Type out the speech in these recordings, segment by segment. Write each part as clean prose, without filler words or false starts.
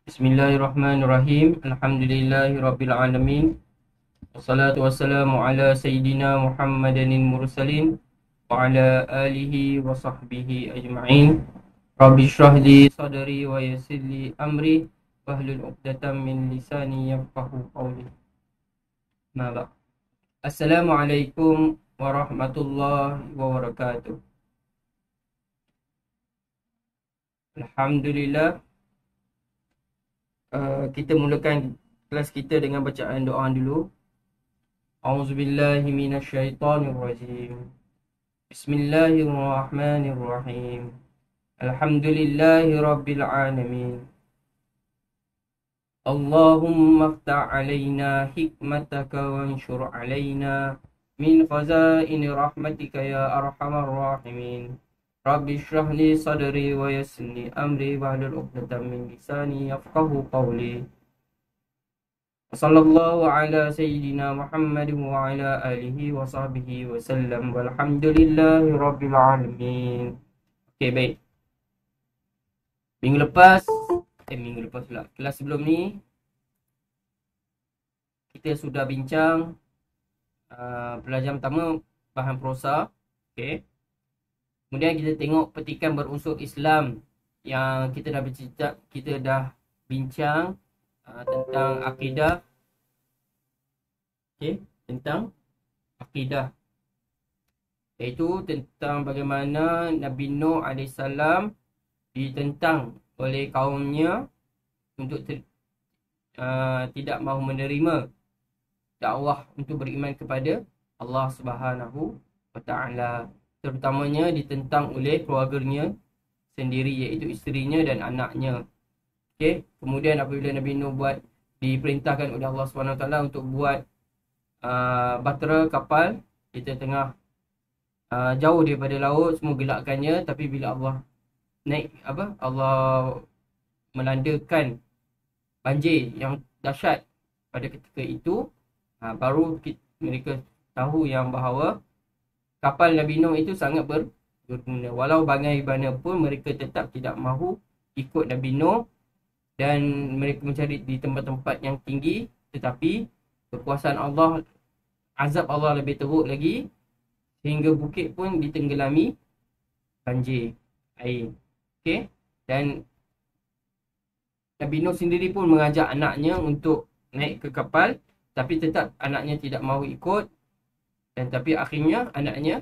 Bismillahirrahmanirrahim. Alhamdulillahirabbil alamin. Wassalatu wassalamu ala sayyidina Muhammadin mursalin wa ala alihi wa sahbihi ajma'in. Rabbi shrah li sadri wa yassir li amri wahlul 'uqdatam min lisani yafqahu qawli. Ma ba'd. Assalamualaikum warahmatullahi wabarakatuh. Alhamdulillah, kita mulakan kelas kita dengan bacaan doa dulu. A'udzubillahi minasyaitonirrajim. Bismillahirrahmanirrahim. Alhamdulillahi rabbil alamin. Allahumma aftah alaina hikmataka wanshur alaina min khazaini rahmatika ya arhamar rahimin. Rabbi shrah li sadri wa yassir li amri wahlul 'uqdatam min lisani yafqahu qawli. Sallallahu ala sayyidina Muhammad wa ala alihi wa sahbihi wa sallam walhamdulillahi rabbil alamin. Okey, baik. Minggu lepas pula, kelas sebelum ni kita sudah bincang pelajaran pertama bahan prosa. Okey. Kemudian kita tengok petikan berunsur Islam yang kita dah bincang tentang akidah. Okey, tentang akidah, iaitu tentang bagaimana Nabi Nuh AS ditentang oleh kaumnya untuk tidak mahu menerima dakwah untuk beriman kepada Allah Subhanahu wa Ta'ala. Terutamanya ditentang oleh keluarganya sendiri, iaitu isterinya dan anaknya. Okey, kemudian apabila Nabi Nuh diperintahkan oleh Allah SWT untuk buat bahtera kapal, kita tengah jauh daripada laut, semua gelakkannya, tapi bila Allah Allah melandakan banjir yang dahsyat pada ketika itu, baru mereka tahu yang bahawa kapal Nabi Nuh itu sangat berguna. Walau bagaimana pun mereka tetap tidak mahu ikut Nabi Nuh dan mereka mencari di tempat-tempat yang tinggi, tetapi kekuasaan Allah, azab Allah lebih teruk lagi, sehingga bukit pun ditenggelami banjir air. Okey, dan Nabi Nuh sendiri pun mengajak anaknya untuk naik ke kapal, tapi tetap anaknya tidak mahu ikut, dan tapi akhirnya anaknya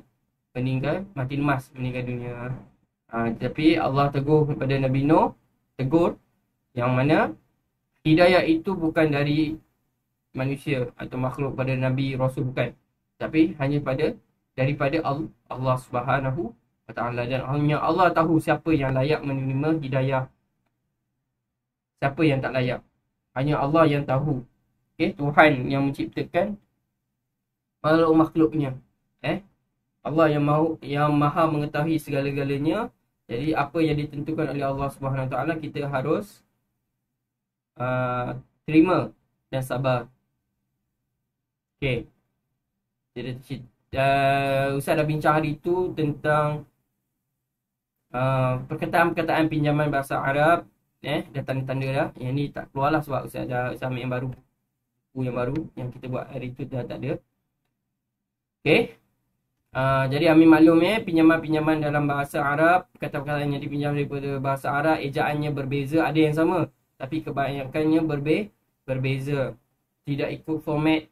mati lemas, meninggal dunia. Tapi Allah tegur kepada Nabi Nuh, tegur yang mana hidayah itu bukan dari manusia atau makhluk pada Nabi Rasul, bukan, tapi hanya daripada Allah Subhanahu wa Ta'ala. Dan hanya Allah tahu siapa yang layak menerima hidayah, siapa yang tak layak. Hanya Allah yang tahu. Okay? Tuhan yang menciptakan makhluk-makhluknya. Allah yang maha mengetahui segala-galanya. Jadi apa yang ditentukan oleh Allah Subhanahu Wa Ta'ala, kita harus terima dan sabar. Okey. Jadi Ustaz dah bincang hari itu tentang perkataan-perkataan pinjaman bahasa Arab. Dah tanda-tanda dah. Yang ni tak keluar lah sebab Ustaz ambil yang baru. Buku yang baru yang kita buat hari itu dah tak ada. Okey. Jadi ambil maklum, pinjaman-pinjaman dalam bahasa Arab, kata-kata yang dipinjam daripada bahasa Arab, ejaannya berbeza. Ada yang sama, tapi kebanyakannya berbeza. Tidak ikut format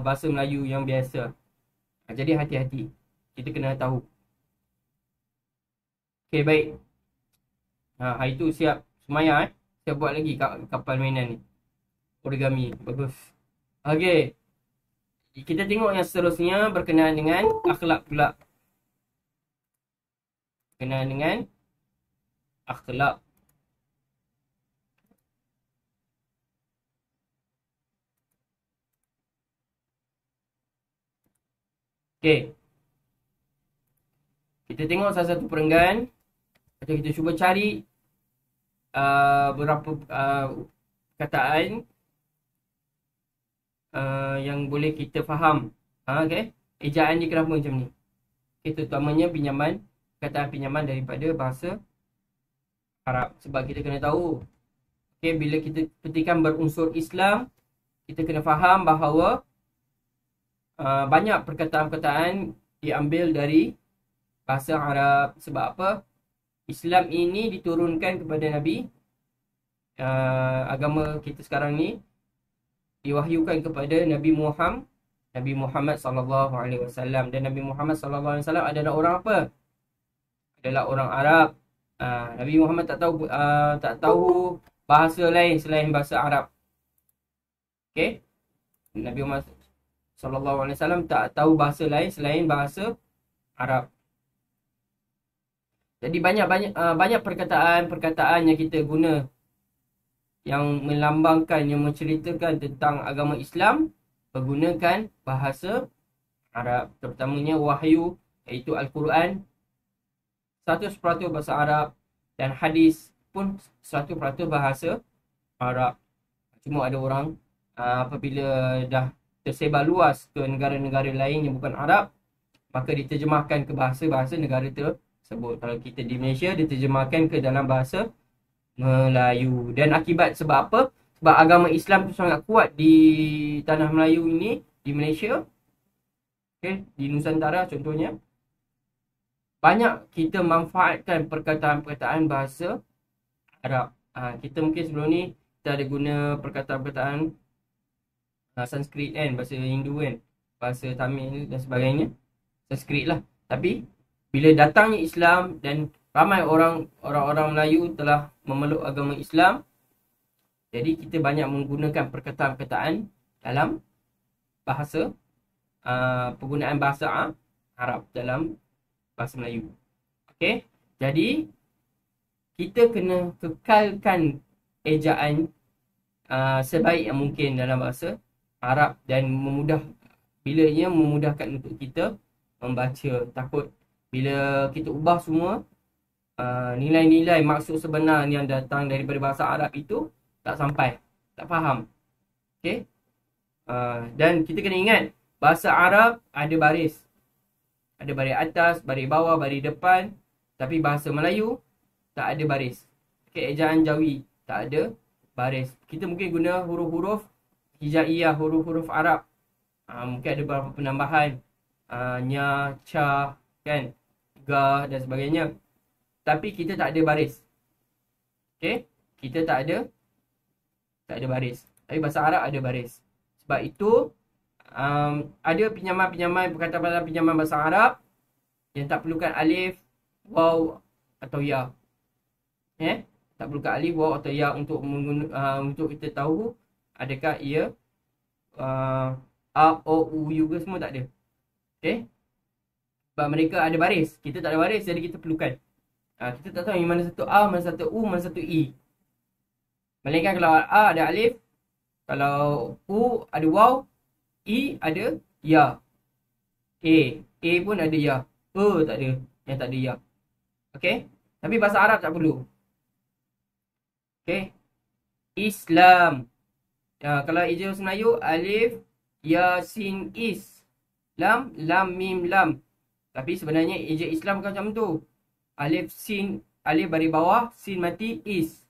bahasa Melayu yang biasa. Jadi hati-hati, kita kena tahu. Okey, baik. Hari tu siap semayang, siap buat lagi kapal mainan ni, origami. Bagus. Okey, kita tengok yang seterusnya berkenaan dengan akhlak pula. Berkenaan dengan akhlak. Okey, kita tengok salah satu perenggan, atau kita cuba cari beberapa perkataan yang boleh kita faham. Okay? Ejaan dia kenapa macam ni? Okay, terutamanya perkataan pinjaman daripada bahasa Arab. Sebab kita kena tahu Okay, bila kita petikan berunsur Islam, kita kena faham bahawa banyak perkataan-perkataan diambil dari bahasa Arab. Sebab apa? Islam ini diturunkan kepada Nabi. Agama kita sekarang ni diwahyukan kepada Nabi Muhammad sallallahu alaihi wasallam, dan Nabi Muhammad sallallahu alaihi wasallam adalah orang apa? Adalah orang Arab. Nabi Muhammad tak tahu bahasa lain selain bahasa Arab. Okey. Nabi Muhammad sallallahu alaihi wasallam tak tahu bahasa lain selain bahasa Arab. Jadi banyak perkataan yang kita guna yang melambangkan, yang menceritakan tentang agama Islam menggunakan bahasa Arab. Terutamanya wahyu, iaitu Al-Quran 100% bahasa Arab, dan hadis pun 100% bahasa Arab. Cuma ada orang apabila dah tersebar luas ke negara-negara lain yang bukan Arab, maka diterjemahkan ke bahasa-bahasa negara tersebut. Kalau kita di Malaysia, diterjemahkan ke dalam bahasa Melayu. Dan akibat sebab apa? Sebab agama Islam tu sangat kuat di tanah Melayu ini, di Malaysia, okay, di Nusantara contohnya, banyak kita manfaatkan perkataan-perkataan bahasa Arab. Kita mungkin sebelum ni kita ada guna perkataan-perkataan Sanskrit kan, bahasa Hindu kan, bahasa Tamil dan sebagainya, Sanskrit lah. Tapi bila datangnya Islam dan ramai orang-orang Melayu telah memeluk agama Islam, jadi kita banyak menggunakan perkataan-perkataan dalam bahasa penggunaan bahasa Arab dalam bahasa Melayu. Okey, jadi kita kena kekalkan ejaan sebaik yang mungkin dalam bahasa Arab, dan bilanya memudahkan untuk kita membaca. Takut bila kita ubah semua nilai-nilai maksud sebenar yang datang daripada bahasa Arab itu tak sampai, tak faham. Okey, dan kita kena ingat bahasa Arab ada baris. Ada baris atas, baris bawah, baris depan. Tapi bahasa Melayu tak ada baris. Okay, ejaan Jawi tak ada baris. Kita mungkin guna huruf-huruf hijaiyah, huruf-huruf Arab. Mungkin ada beberapa penambahan. Nya, ca, kan, ga dan sebagainya. Tapi kita tak ada baris. Okay, kita tak ada baris. Tapi bahasa Arab ada baris. Sebab itu ada pinjaman-pinjaman, perkataan pinjaman bahasa Arab yang tak perlukan alif, waw atau ya. Tak perlukan alif, waw atau ya untuk kita tahu adakah ia a, o, u, u ke, semua tak ada. Okay, sebab mereka ada baris, kita tak ada baris, jadi kita perlukan. Kita tak tahu yang mana satu a, mana satu u, mana satu i. Melainkan kalau a ada alif, kalau u ada waw, I ada ya. A pun ada ya. Tak ada. Yang tak ada ya. Okey. Tapi bahasa Arab tak perlu. Okey. Islam. Kalau ijaz Melayu, alif, ya, sin, is. Lam, lam, mim, lam. Tapi sebenarnya ijaz Islam bukan macam tu. Alif, sin, alif baris bawah, sin mati, is.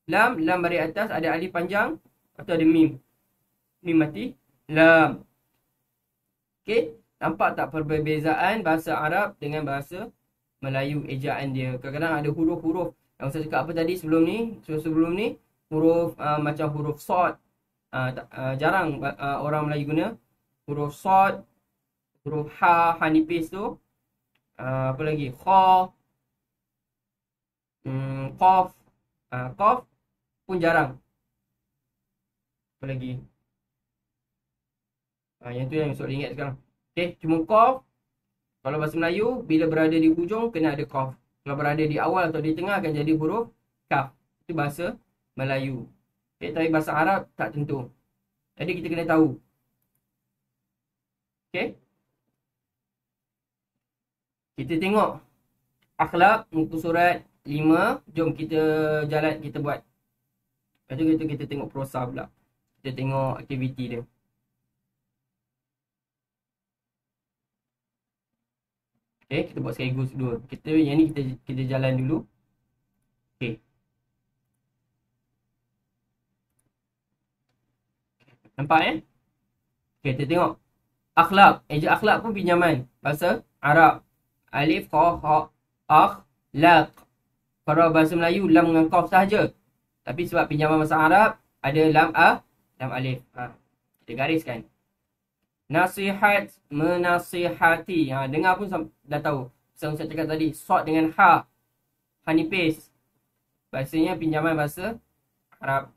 Lam, lam baris atas, ada alif panjang atau ada mim. Mim mati, lam. Okey, nampak tak perbezaan bahasa Arab dengan bahasa Melayu, ejaan dia. Kadang-kadang ada huruf-huruf yang saya cakap apa tadi sebelum ni, huruf macam huruf sod. Jarang orang Melayu guna huruf sod, huruf ha nipis tu. Apa lagi? Kha, qaf. Qaf pun jarang. Apa lagi? Yang tu yang soal ingat sekarang. Okay, cuma qaf. Kalau bahasa Melayu, bila berada di hujung, kena ada qaf. Kalau berada di awal atau di tengah, akan jadi huruf kaf. Itu bahasa Melayu. Okay, tapi bahasa Arab tak tentu. Jadi kita kena tahu. Okay. Kita tengok akhlak muka surat 5. Jom kita jalan, kita buat. Lepas tu kita tengok prosa pula. Kita tengok aktiviti dia. Okay, kita buat sekaligus dulu. Yang ni kita jalan dulu. Okay. Nampak Okay, kita tengok. Akhlak. Eja akhlak pun pinjaman bahasa Arab. Alif, Qa, Ha, Akhlaq. Kalau bahasa Melayu, lam dengan qaf sahaja. Tapi sebab pinjaman bahasa Arab, ada lam alif. Kita gariskan. Nasihat, menasihati. Dengar pun dah tahu. Saya cakap tadi, sod dengan ha. Ha nipis. Bahasanya pinjaman bahasa Arab.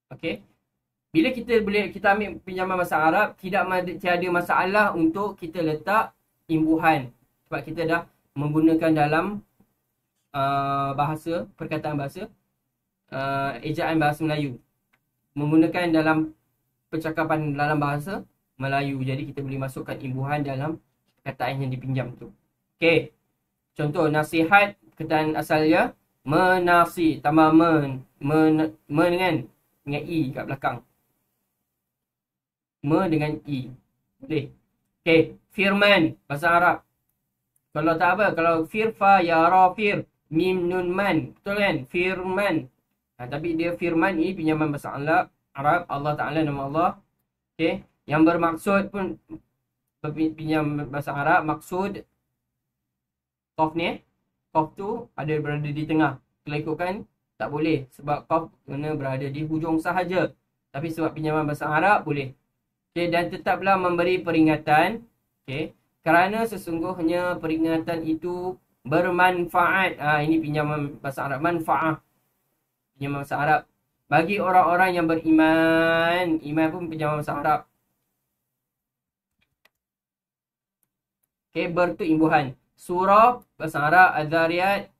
Okay. Bila kita ambil pinjaman bahasa Arab, tiada masalah untuk kita letak imbuhan. Sebab kita dah menggunakan dalam perkataan bahasa, ejaan bahasa Melayu. Menggunakan dalam percakapan dalam bahasa Melayu. Jadi kita boleh masukkan imbuhan dalam perkataan yang dipinjam tu. Okay. Contoh, nasihat, perkataan asalnya menasi, tambah dengan i kat belakang. Dengan i. Boleh. Okay. Firman, bahasa Arab. Kalau tak apa, kalau firfa, yara, fir, mim, nun, man. Betul kan? Firman. Tapi dia firman ni pinjaman bahasa Arab. Allah Ta'ala, nama Allah. Okay. Yang bermaksud pun pinjam bahasa Arab. Maksud qaf ni. Qaf tu ada berada di tengah. Kalau ikutkan, tak boleh. Sebab qaf kena berada di hujung sahaja. Tapi sebab pinjaman bahasa Arab, boleh. Okay. Dan tetaplah memberi peringatan. Okay. Kerana sesungguhnya peringatan itu bermanfaat. Ini pinjaman bahasa Arab. Manfaat. Pinjaman bahasa Arab. Bagi orang-orang yang beriman. Iman pun pinjaman bahasa Arab. Okay, tu imbuhan. Surah, bahasa Arab, Az-Zariyat.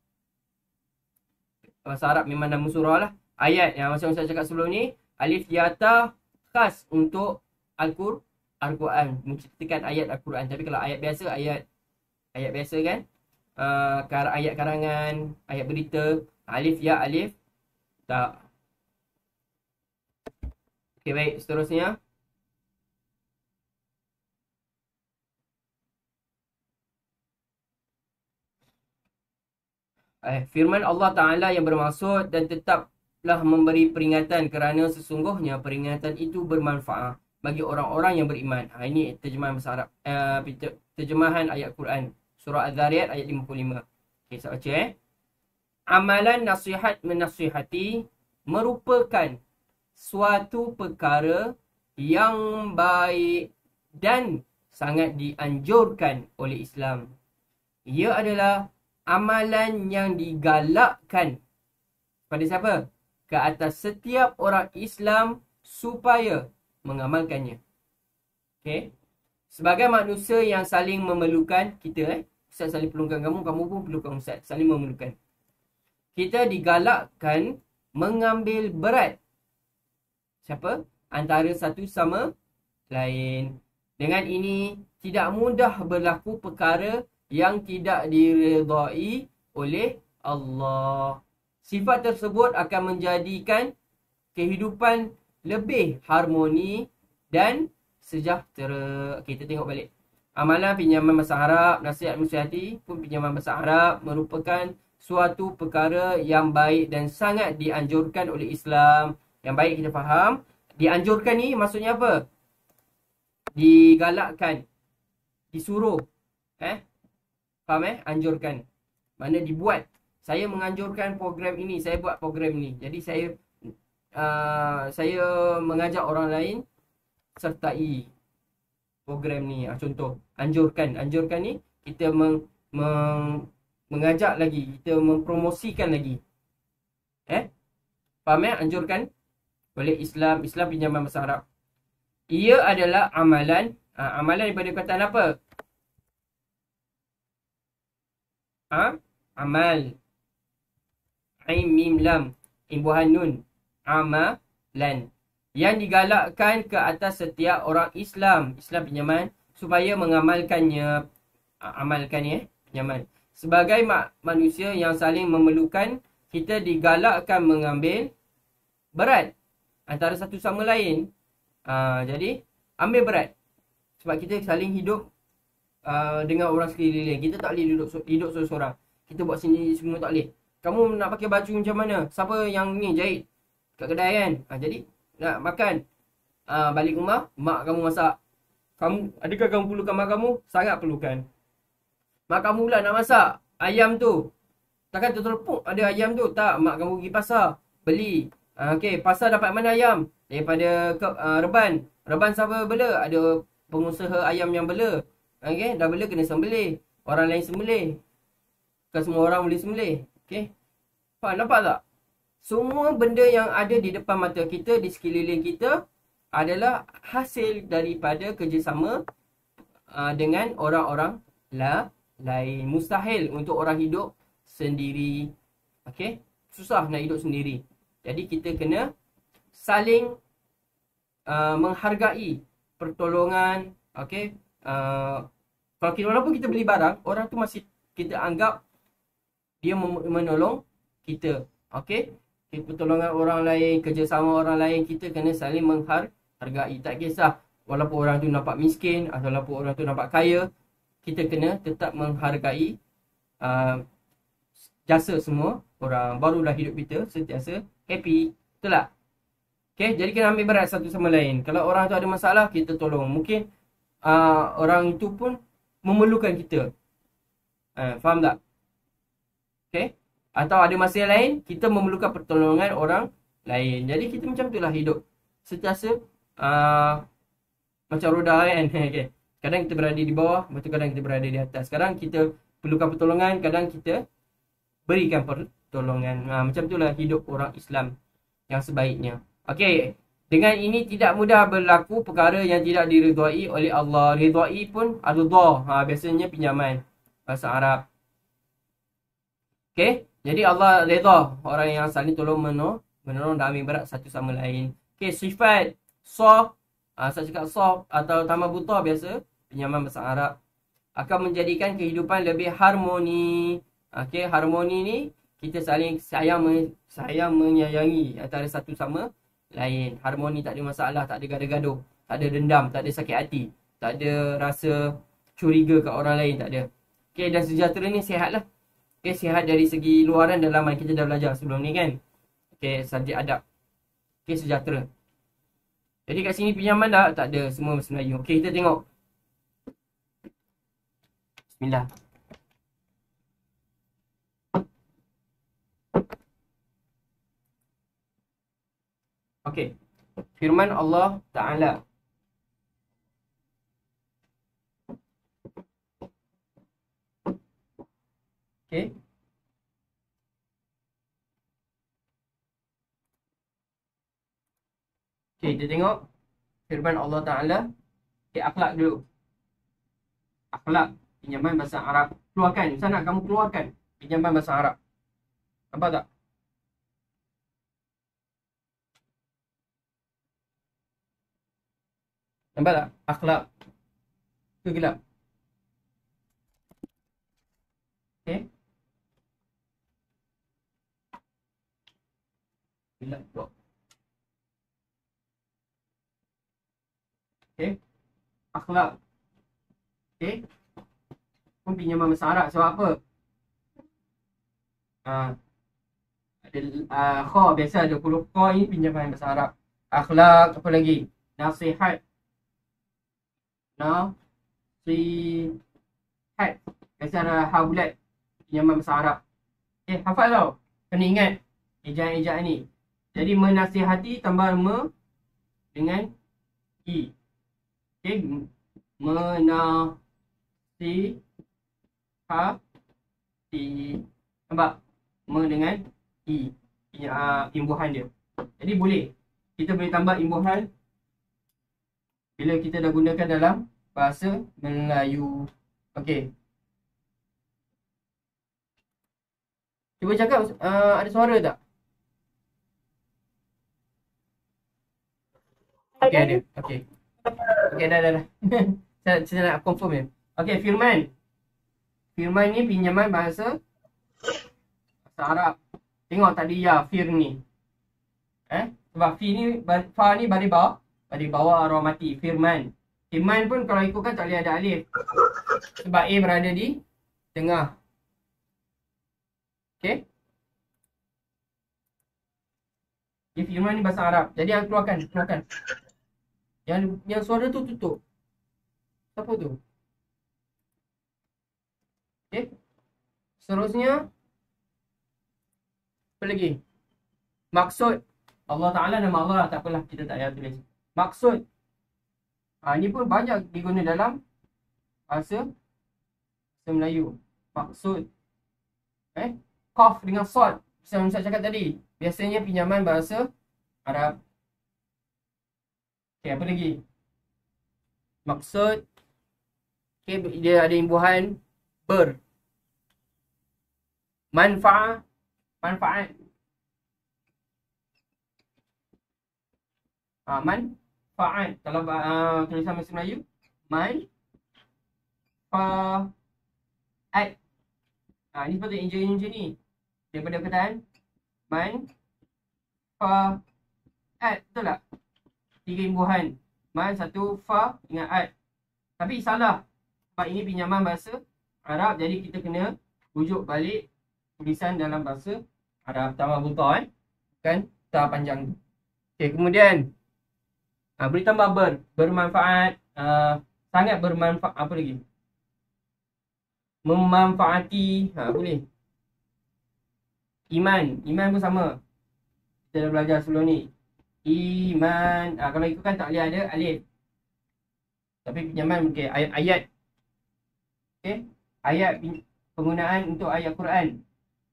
Bahasa Arab memang nama surah lah. Ayat yang macam saya cakap sebelum ni. Alif, Yata, khas untuk Al-Quran. Menceritakan ayat Al-Quran. Tapi kalau ayat biasa, ayat biasa kan. Ayat karangan, ayat berita. Alif, Ya, Alif, Tak. Okay, baik. Seterusnya. Firman Allah Ta'ala yang bermaksud dan tetaplah memberi peringatan kerana sesungguhnya peringatan itu bermanfaat bagi orang-orang yang beriman. Ini terjemahan bahasa Arab. Terjemahan ayat Quran. Surah Az-Zariyat ayat 55. Okay, saya baca Amalan nasihat menasihati merupakan suatu perkara yang baik dan sangat dianjurkan oleh Islam. Ia adalah amalan yang digalakkan pada siapa? Ke atas setiap orang Islam supaya mengamalkannya. Okay. Sebagai manusia yang saling memerlukan, kita Ustaz saling perlukan kamu, kamu pun perlukan Ustaz. Saling memerlukan. Kita digalakkan mengambil berat. Siapa? Antara satu sama lain. Dengan ini, tidak mudah berlaku perkara yang tidak diredai oleh Allah. Sifat tersebut akan menjadikan kehidupan lebih harmoni dan sejahtera. Kita tengok balik. Amalan pinjaman bahasa Arab, nasihat menasihati pun pinjaman bahasa Arab merupakan suatu perkara yang baik dan sangat dianjurkan oleh Islam. Yang baik kita faham. Dianjurkan ni maksudnya apa? Digalakkan. Disuruh. Faham Anjurkan. Mana dibuat. Saya menganjurkan program ini. Saya buat program ini. Jadi saya mengajak orang lain sertai program ni. Contoh. Anjurkan. Anjurkan ni kita mengajak lagi. Kita mempromosikan lagi. Faham Anjurkan. Oleh Islam. Islam pinjaman bahasa Arab. Ia adalah amalan. Amalan daripada perkataan apa? Amal. Ain mim lam. Imbuhan nun. Amalan. Yang digalakkan ke atas setiap orang Islam. Islam pinjaman. Supaya mengamalkannya. Amalkannya. Pinjaman. Sebagai manusia yang saling memerlukan. Kita digalakkan mengambil berat. Antara satu sama lain. Jadi ambil berat. Sebab kita saling hidup dengan orang sekeliling. Kita tak boleh hidup seorang-seorang. Kita buat sendiri semua tak boleh. Kamu nak pakai baju macam mana? Siapa yang ni jahit kat kedai kan? Jadi nak makan. balik rumah, mak kamu masak. Adakah kamu perlukan mak kamu? Sangat perlukan. Mak kamu pula nak masak ayam tu. Takkan tertelepuk ada ayam tu. Tak, mak kamu pergi pasar. Beli. Okey, pasar dapat mana ayam? Daripada Reban. Reban siapa bela? Ada pengusaha ayam yang bela. Okey, dah bela kena sembelih. Orang lain sembelih. Bukan semua orang boleh sembelih. Okey. Faham, nampak tak? Semua benda yang ada di depan mata kita, di sekeliling kita adalah hasil daripada kerjasama dengan orang-orang lain. Mustahil untuk orang hidup sendiri. Okey? Susah nak hidup sendiri. Jadi kita kena saling menghargai pertolongan. Okey? Kalau walaupun kita beli barang, orang tu masih kita anggap dia menolong kita. Okey? Pertolongan orang lain, kerjasama orang lain, kita kena saling menghargai. Tak kisah walaupun orang tu nampak miskin atau walaupun orang tu nampak kaya, kita kena tetap menghargai jasa semua orang. Barulah hidup kita sentiasa happy. Betul tak? Okay, jadi kena ambil berat satu sama lain. Kalau orang tu ada masalah, kita tolong. Mungkin orang itu pun memerlukan kita. Faham tak? Okay. Atau ada masalah lain, kita memerlukan pertolongan orang lain. Jadi kita macam itulah hidup. Sentiasa macam roda kan. Okay. Kadang kita berada di bawah, betul kadang kita berada di atas. Kadang kita perlukan pertolongan, kadang kita berikan pertolongan. Macam itulah hidup orang Islam yang sebaiknya. Okey, dengan ini tidak mudah berlaku perkara yang tidak diridai oleh Allah. Ridai pun ar-ridha. Biasanya pinjaman bahasa Arab. Okey, jadi Allah redha orang yang saling tolong menolong dan ambil berat satu sama lain. Okey, sifat soh, saya cakap soh atau tambah buta biasa pinjaman bahasa Arab akan menjadikan kehidupan lebih harmoni. Okey, harmoni ni kita saling sayang menyayangi antara satu sama lain. Harmoni, tak ada masalah, tak ada gaduh-gaduh, tak ada dendam, tak ada sakit hati, tak ada rasa curiga kat orang lain, tak ada. Okey, dan sejahtera ni sihat lah. Okey, sihat dari segi luaran dan dalaman. Kita dah belajar sebelum ni kan. Okey, subjek adab. Okey, sejahtera. Jadi kat sini pinjaman dah tak ada, semua bahasa Melayu. Okey, kita tengok. Bismillah. Okey. Firman Allah Ta'ala. Okey. Okey, kita tengok firman Allah Ta'ala. Okey, akhlak dulu. Akhlak, pinjaman bahasa Arab. Keluarkan, sana kamu keluarkan pinjaman bahasa Arab. Nampak tak? Nampak tak? Akhlak. Ke gelap? Okay. Gelap pula. Okay. Akhlak. Okay. Pun pinjaman bahasa Arab. Sebab apa? Ada kha, biasa ada huruf kha ini pinjaman bahasa Arab. Akhlak, apa lagi? Nasihat. Nasihat. Biasa ada ha bulat. Pinjaman bahasa Arab. Okay, hafal tau. Kena ingat ejaan-ejaan ni. Jadi menasihati tambah dengan i. Okay. Menasihati. Nampak? Dengan i. Imbuhan dia. Jadi boleh. Kita boleh tambah imbuhan bila kita dah gunakan dalam bahasa Melayu. Okey. Cuba cakap, ada suara tak? Okey, ada. Okey. Okey, dah. Saya nak confirm je. Okey, firman. Firman ni pinjaman bahasa Arab. Tengok tadi ya, fir ni. Sebab fi ni, fa ni baris bawah arwah mati. Firman. Firman pun kalau ikutkan tak boleh ada alif. Sebab A berada di tengah. Okay. Firman ni bahasa Arab. Jadi keluarkan. Yang suara tu tutup. Siapa tu? Okay. Seterusnya. Apa lagi? Maksud. Allah Ta'ala nama Allah lah. Tak apalah. Kita tak payah tulis. Maksud. Ini pun banyak diguna dalam bahasa Melayu. Maksud. Qaf dengan sad. Macam Ustaz cakap tadi. Biasanya pinjaman bahasa Arab. Okay, apa lagi? Maksud. Okay, dia ada imbuhan ber. Manfaat. Manfaat. Manfaat. Kalau tulisan bahasa Melayu. Manfaat. Ni sepatutnya engineer ni. Daripada perkataan manfaat. Betul tak? 3 imbuhan. Man, 1, fa dengan ad. Tapi salah. Sebab ini pinjaman bahasa Arab. Jadi kita kena rujuk balik tulisan dalam bahasa Arab. Tambah buta kan? Tak panjang tu. Okay, kemudian. Boleh tambah bermanfaat. Sangat bermanfaat. Apa lagi? Memanfaati. Boleh. Iman pun sama. Kita dah belajar sebelum ni. Iman. Kalau ikutkan tak boleh ada alif. Tapi pinjaman mungkin ayat. Okay. Ayat penggunaan untuk ayat Quran.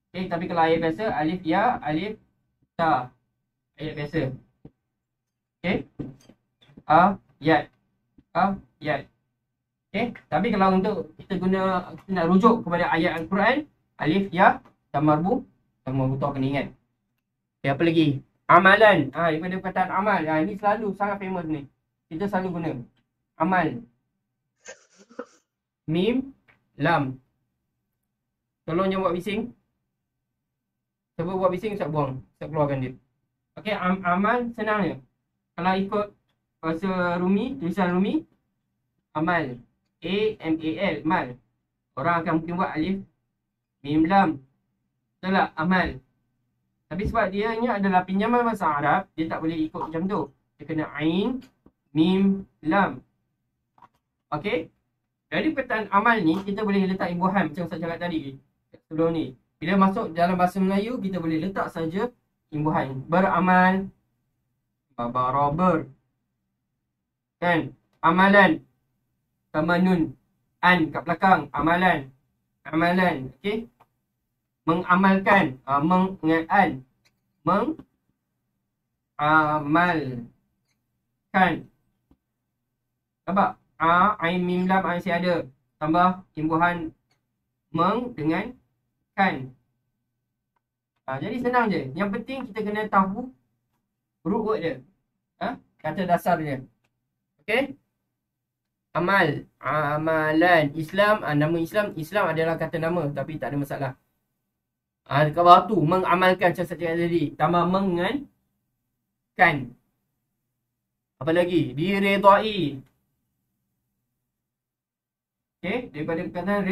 Okay. Tapi kalau ayat biasa alif ya, alif ta. Ayat biasa. Okay. Ayat. Okay. Tapi kalau untuk kita nak rujuk kepada ayat Al-Quran, alif ya, tamarbu, buta kena ingat. Okay, apa lagi? Amalan. Daripada perkataan amal. Ini selalu sangat famous ni. Kita selalu guna. Amal. Mim, lam. Tolong jangan buat bising. Siapa buat bising, Ustaz buang. Ustaz keluarkan dia. Okay, amal senang je. Kalau ikut bahasa Rumi, tulisan Rumi, amal. A-M-A-L, mal. Orang akan mungkin buat alif, mim, lam. Betul tak? Amal. Tapi sebab dia ni adalah pinjaman bahasa Arab, dia tak boleh ikut macam tu. Dia kena ain, mim, lam. Okay? Dari perkataan amal ni, kita boleh letak imbuhan macam Ustaz cakap tadi. Sebelum ni. Bila masuk dalam bahasa Melayu, kita boleh letak saja imbuhan. Beramal. Baraber. Kan? Amalan. Tamanun. An kat belakang. Amalan. Amalan. Okay? Mengamalkan. Mengamalkan. Mengamalkan. Nampak? Ain, mim, lam masih ada. Tambah imbuhan meng dengan kan. Jadi senang je. Yang penting kita kena tahu root word dia. Kata dasar dia. Okay? Amal. Amalan. Islam. Nama Islam. Islam adalah kata nama. Tapi tak ada masalah. Dekat bawah tu. Mengamalkan macam saya cakap tadi. Tambah meng dengan kan. Apa lagi? Diredai. Okay. Daripada perkataan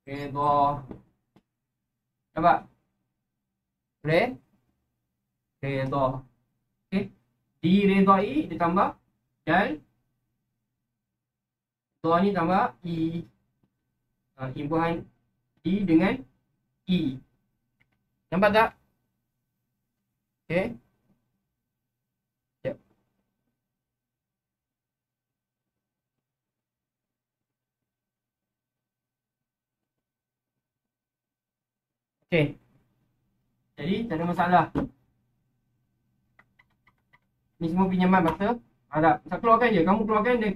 redha. Nampak? Redha. Okay. Diredai ditambah dan doa ni tambah i. Imbuhan i dengan i. Nampak tak? Okay. Sekejap. Okay. Jadi tak ada masalah. Ni semua pinjaman bahasa Arab. Saya keluarkan je. Kamu keluarkan dan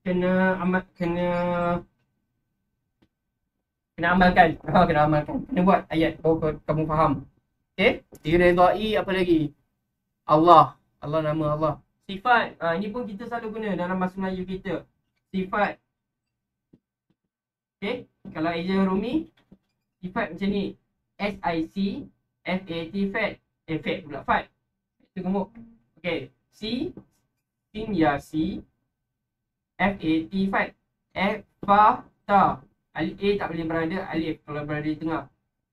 kena amalkan. Kena amalkan. Kena buat ayat baru kamu faham. Okay. Diredai apa lagi? Allah. Allah, nama Allah. Sifat. Ini pun kita selalu guna dalam bahasa Melayu kita. Sifat. Okay. Kalau eja Rumi, sifat macam ni. S-I-C F-A-T, fat. Fat pula, fat. Itu gemuk. Okay. C, sin ya C. F-A-T, fat. F, fa, ta. Alif A tak boleh berada alif kalau berada di tengah.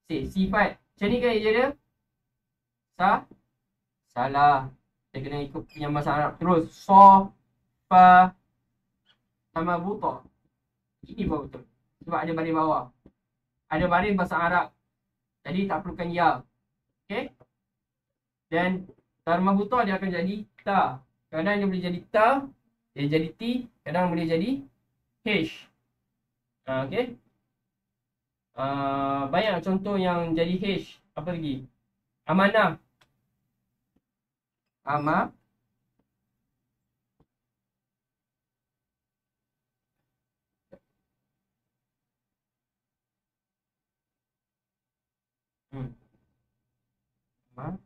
Sifat. Macam ni kan eja dia? Salah. Kita kena ikut pinjam bahasa Arab. Terus so, fa, sama buta. Ini baru betul. Sebab ada baris bawah. Ada baris bahasa Arab. Jadi tak perlukan ya. Okey. Dan tarma buta dia akan jadi ta. Kadang dia boleh jadi ta, dia jadi t, kadang boleh jadi h. Okey. Banyak contoh yang jadi h. Apa lagi? Amanah. Ama. Ama.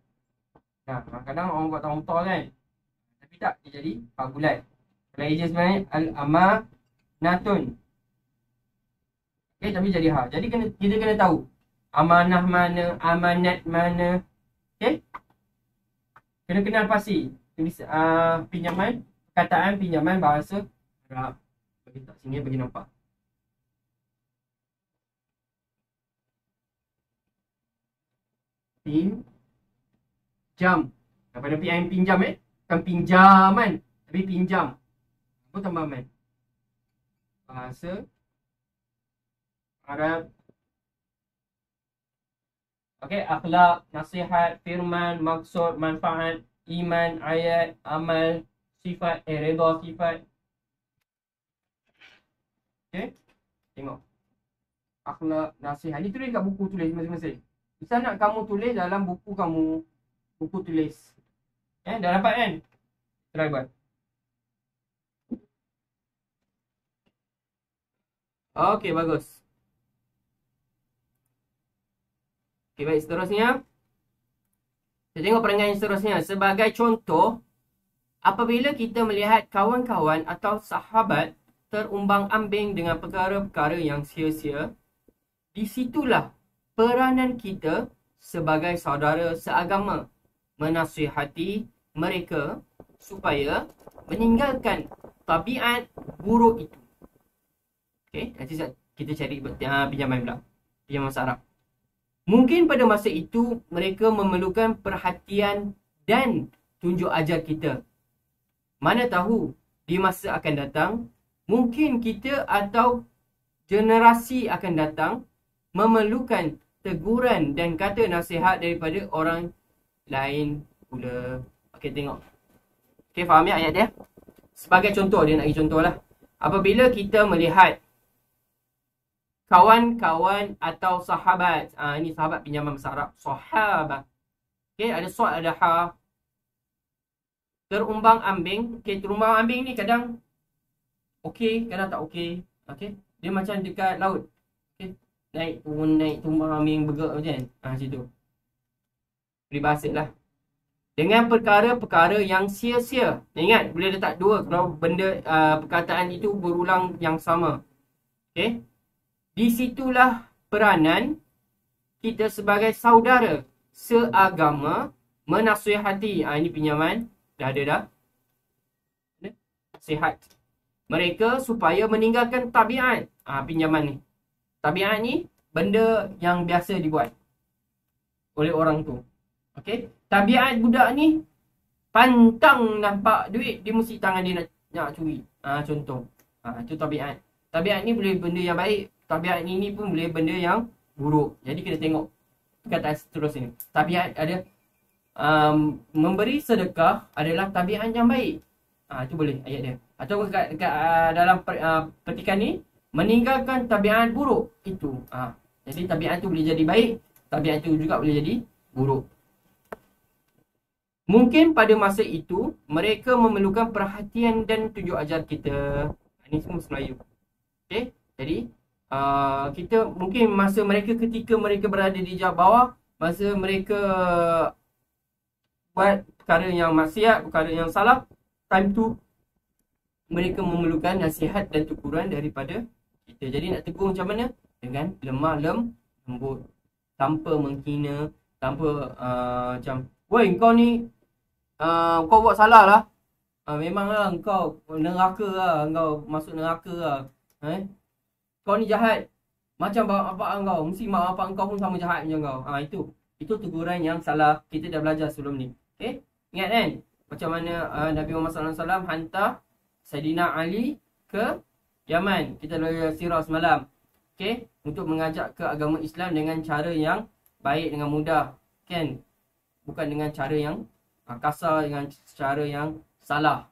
Nah, kadang orang buat tahu tol kan. Tapi tak, dia jadi bulat. Kalau eja sebenarnya al-amanatun. Okey, tapi jadi ha. Jadi kita kena tahu amanah mana, amanat mana. Okey? Kena kenal pasti. Tulis pinjaman, perkataan pinjaman bahasa Arab. Bagi tak sini bagi nampak. Pinjam. Daripada pinjam bukan pinjaman, tapi pinjam. Apa tambah man? Bahasa Arab. Okey, akhlak, nasihat, firman, maksud, manfaat, iman, ayat, amal, sifat, redha sifat. Okey, tengok. Akhlak, nasihat. Ni tulis kat buku tulis masing-masing. Bisa nak kamu tulis dalam buku kamu. Buku tulis. Dah dapat kan? Try buat. Okey, bagus. Okey, baik. Seterusnya. Kita tengok perangai yang seterusnya. Sebagai contoh, apabila kita melihat kawan-kawan atau sahabat terumbang-ambing dengan perkara-perkara yang sia-sia, di situlah peranan kita sebagai saudara seagama menasihati mereka supaya meninggalkan tabiat buruk itu. Okey, nanti kita cari pinjaman pula. Pinjaman bahasa Arab. Mungkin pada masa itu mereka memerlukan perhatian dan tunjuk ajar kita. Mana tahu di masa akan datang mungkin kita atau generasi akan datang memerlukan teguran dan kata nasihat daripada orang lain pula. Okey, tengok. Okey, faham ya ayat dia? Sebagai contoh, dia nak bagi contoh lah. Apabila kita melihat kawan-kawan atau sahabat. Ini sahabat pinjaman bahasa Arab. Sahabat. Okey, ada sod, ada ha. Terumbang-ambing. Okey, terumbang-ambing ni kadang okey, kadang tak okey. Okey, dia macam dekat laut. Okey, naik terumbang-ambing bergerak macam kan. Situ. Peribahasa lah. Dengan perkara-perkara yang sia-sia. Ingat, boleh letak dua kalau benda perkataan itu berulang yang sama. Okey. Di situlah peranan kita sebagai saudara seagama menasihati. Ini pinjaman. Dah ada dah. Nasihat mereka supaya meninggalkan tabiat. Pinjaman ni. Tabiat ni benda yang biasa dibuat oleh orang tu. Okey. Tabiat budak ni pantang nampak duit, dia mesti tangan dia nak curi. Contoh. Itu tabiat. Tabiat ni boleh benda yang baik. Tabiat ini pun boleh benda yang buruk. Jadi kita tengok perkataan seterusnya. Tabiat ada memberi sedekah adalah tabiat yang baik. Itu boleh ayat dia. Atau dekat dalam petikan ni meninggalkan tabiat buruk itu. Jadi tabiat tu boleh jadi baik, tabiat tu juga boleh jadi buruk. Mungkin pada masa itu mereka memerlukan perhatian dan tunjuk ajar kita. Ini semua Melayu. Okey, jadi kita mungkin masa mereka ketika mereka berada di jauh bawah, masa mereka buat perkara yang maksiat, perkara yang salah, time tu mereka memerlukan nasihat dan teguran daripada kita. Jadi nak tegur macam mana? Dengan lemah lembut, tanpa menghina, tanpa macam, "Woi, kau ni kau buat salah lah. Memanglah kau neraka lah, kau masuk neraka lah. Kau ni jahat. Macam bapak kau, mesti mak bapak kau pun sama jahat macam kau." Itu teguran yang salah. Kita dah belajar sebelum ni. Okey? Ingat kan? Macam mana Nabi Muhammad SAW hantar Saidina Ali ke Yaman. Kita dah sirah semalam. Okey, untuk mengajak ke agama Islam dengan cara yang baik, dengan mudah, kan? Bukan dengan cara yang kasar, dengan cara yang salah.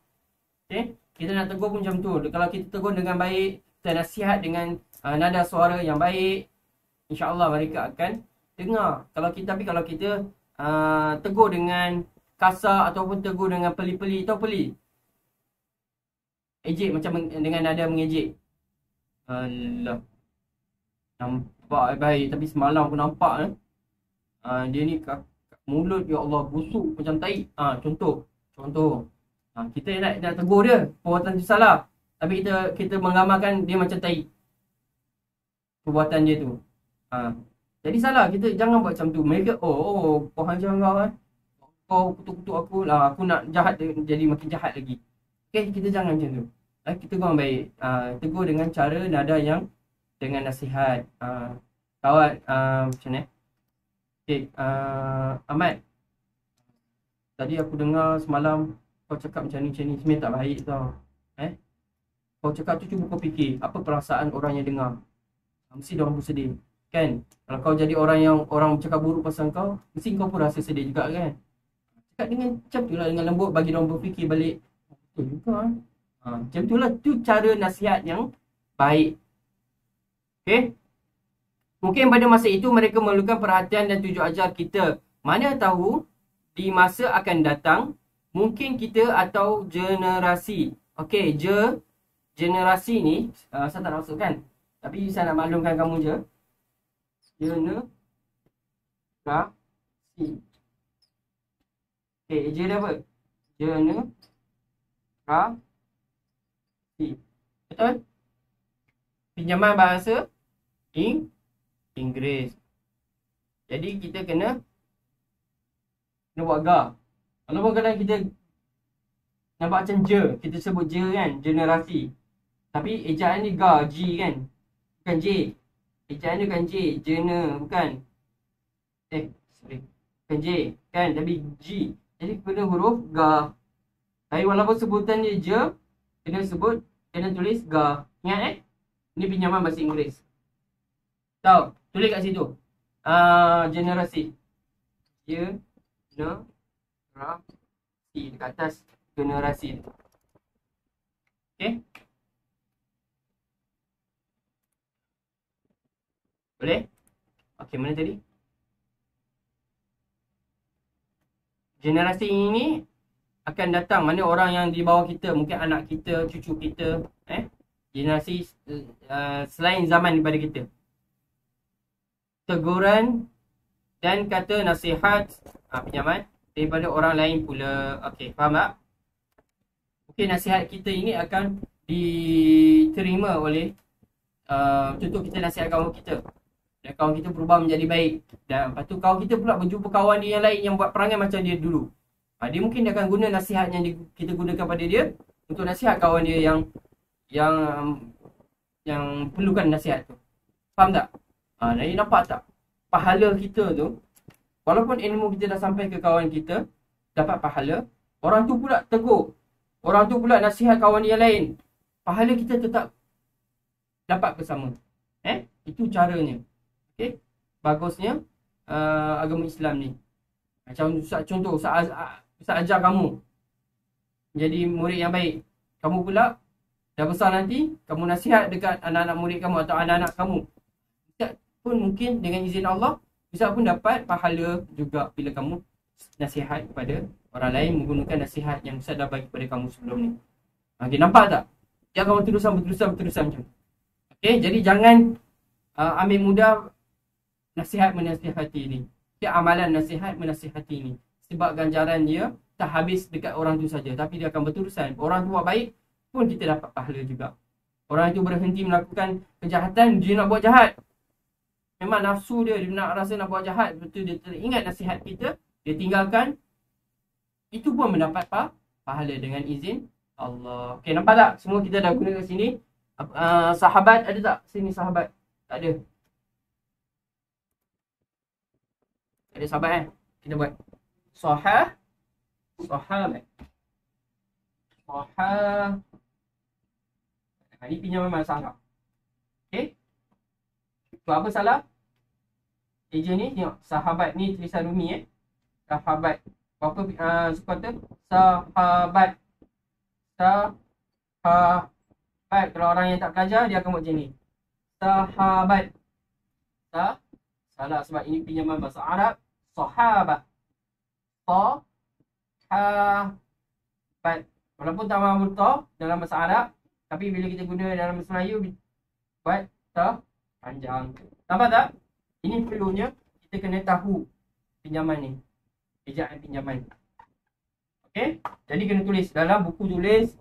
Okey, kita nak tegur pun macam tu. Kalau kita tegur dengan baik, kita nasihat dengan nada suara yang baik, insya-Allah mereka akan dengar. Kalau kita tegur dengan kasar ataupun tegur dengan peli-peli, tahu peli? Ejek, macam dengan nada mengejek. Alah, nampak baik tapi semalam aku nampak dia ni mulut, ya Allah, busuk macam tai. Contoh. Kita nak tegur dia, perbuatan tu salah, tapi kita menggambarkan dia macam tai perbuatan dia tu. Jadi salah, kita jangan buat macam tu. Mereka kau hajar kau kutuk-kutuk aku lah, aku nak jahat jadi makin jahat lagi. Okay, kita jangan macam tu. Kita tegur baik. Tegur dengan cara nada yang dengan nasihat. Kawan, macam ni. Okay, Ahmad, tadi aku dengar semalam kau cakap macam ni sebenarnya tak baik tau. Kau cakap tu, cuba kau fikir apa perasaan orang yang dengar. Mesti diorang pun sedih, kan? Kalau kau jadi orang cakap buruk pasal kau, mesti kau pun rasa sedih juga, kan? Cakap dengan macam tu lah, dengan lembut, bagi diorang berfikir balik. Betul juga. Macam tu lah, tu cara nasihat yang baik. Okay? Mungkin pada masa itu mereka memerlukan perhatian dan tujuan ajar kita. Mana tahu di masa akan datang mungkin kita atau generasi. Okey, generasi ni saya tak nak masukkan. Tapi saya nak maklumkan kamu je. Generasi. Okey, je dia apa? Generasi. Betul? Pinjaman bahasa Inggeris. Jadi kita kena buat ga. Walaupun kadang kita nampak macam je, kita sebut je kan, generasi. Tapi ejaan ni ga, G kan. Bukan J. Ejaan ni bukan J, bukan. Bukan J kan, tapi G. Jadi kena huruf ga. Tapi walaupun sebutan dia je, kena tulis ga. Ingat ni pinjaman bahasa Inggeris. Tahu, tulis kat situ. Generasi. Generasi dekat atas generasi. Okey? Boleh? Okey, mana tadi? Generasi ini akan datang, mana orang yang di bawah kita, mungkin anak kita, cucu kita, generasi selain zaman daripada kita. Teguran dan kata nasihat pinjaman daripada orang lain pula. Okey, faham tak? Okey, nasihat kita ini akan diterima oleh contoh kita nasihat kawan kita dan kawan kita berubah menjadi baik, dan lepas tu kawan kita pula berjumpa kawan dia yang lain yang buat perangai macam dia dulu. Dia mungkin dia akan guna nasihat yang kita gunakan pada dia untuk nasihat kawan dia yang perlukan nasihat tu. Faham tak? Jadi nampak tak? Pahala kita tu, walaupun ilmu kita dah sampai ke kawan kita, dapat pahala, orang tu pula tegur, orang tu pula nasihat kawan yang lain, pahala kita tetap dapat bersama. Itu caranya. Okey, bagusnya agama Islam ni. Macam contoh, Ustaz ajar kamu jadi murid yang baik. Kamu pula dah besar nanti, kamu nasihat dekat anak-anak murid kamu atau anak-anak kamu. Ustaz pun mungkin dengan izin Allah, Ustaz pun dapat pahala juga bila kamu nasihat kepada orang lain menggunakan nasihat yang Ustaz dah bagi kepada kamu sebelum ni. Okey, nampak tak? Jangan berterusan macam tu. Okey, jadi jangan ambil mudah nasihat menasihati ni. Amalan nasihat menasihati ni, sebab ganjaran dia tak habis dekat orang tu saja, tapi dia akan berterusan. Orang tu buat baik pun kita dapat pahala juga. Orang itu berhenti melakukan kejahatan, dia nak buat jahat. Memang nafsu dia nak rasa nak buat jahat, betul, dia teringat nasihat kita, dia tinggalkan, itu pun mendapat pahala dengan izin Allah. Okey, nampak tak? Semua kita dah guna kat sini. Sahabat ada tak? Sini sahabat. Tak ada. Ada sahabat kita buat sahabat. Soha. Ini pinjaman bahasa Arab. Okey. So, apa salah? Eja ni tengok. Sahabat ni tulisan Rumi Sahabat. Berapa suku kata? Sahabat. Sahabat. Kalau orang yang tak belajar, dia akan buat macam ni. Sahabat. Salah sebab ini pinjaman bahasa Arab. Sahabat. Sahabat. Walaupun tak mahu ta dalam bahasa Arab, tapi bila kita guna dalam bahasa Melayu, buat ta panjang. Nampak tak? Ini perlunya kita kena tahu pinjaman ni. Ejaan pinjaman. Okey? Jadi kena tulis dalam buku tulis.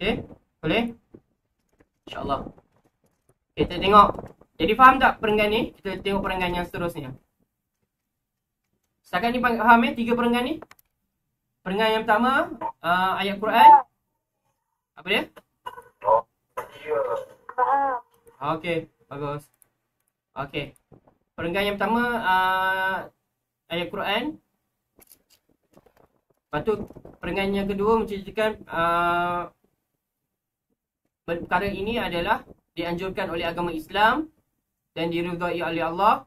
Okey? Boleh? InsyaAllah. Kita tengok. Jadi faham tak perenggan ni? Kita tengok perenggan yang seterusnya. Setakat ni faham 3 perenggan ni? Perenggan yang pertama, ayat Quran. Apa dia? Okey, bagus. Okey. Perenggan yang pertama, ayat Quran. Lepas tu, perenggan yang kedua menceritakan perkara ini adalah dianjurkan oleh agama Islam dan diridai oleh Allah.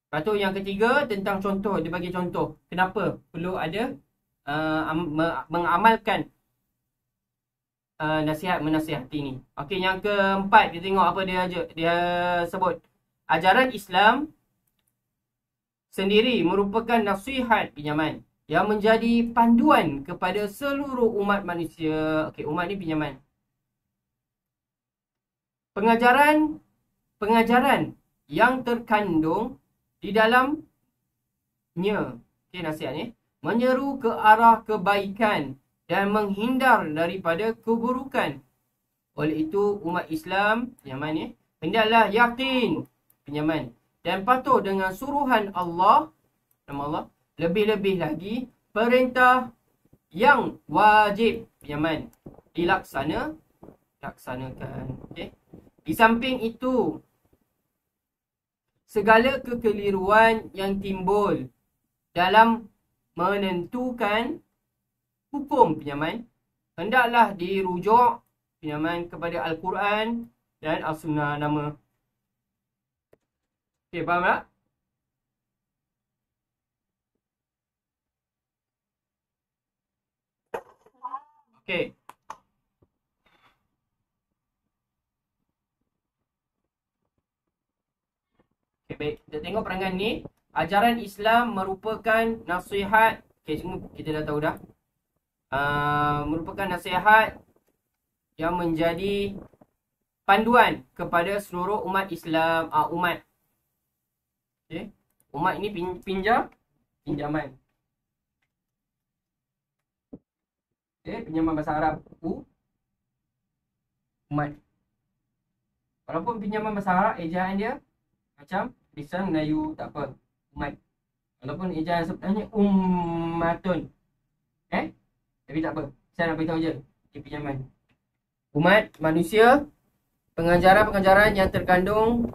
Lepas tu yang ketiga tentang contoh, dia bagi contoh kenapa perlu ada mengamalkan menasihati ni. Okey, yang keempat kita tengok apa dia sebut. Ajaran Islam sendiri merupakan nasihat pinjaman yang menjadi panduan kepada seluruh umat manusia. Okey, umat ni pinjaman. Pengajaran yang terkandung di dalamnya, okey, nasihat ni menyeru ke arah kebaikan dan menghindar daripada keburukan. Oleh itu umat Islam pinjaman ni hendaklah yakin pinjaman dan patuh dengan suruhan Allah, nama Allah, lebih-lebih lagi perintah yang wajib pinjaman dilaksanakan. Okey. Di samping itu, segala kekeliruan yang timbul dalam menentukan hukum pinjaman hendaklah dirujuk pinjaman kepada Al-Quran dan As-Sunnah nama. Okey, faham tak? Okey. Okay, baik. Kita tengok perenggan ni. Ajaran Islam merupakan nasihat. Okay, semua kita dah tahu dah. Merupakan nasihat yang menjadi panduan kepada seluruh umat Islam. Umat. Okay. Umat ini pinjaman. Okay, pinjaman bahasa Arab. Umat. Walaupun pinjaman bahasa Arab, ejaan dia macam lisan Melayu, tak apa. Umat. Walaupun ejaan sebenarnya ummatun. Tapi tak apa. Saya nak beritahu je. Dia pinjaman. Umat, manusia, pengajaran-pengajaran yang terkandung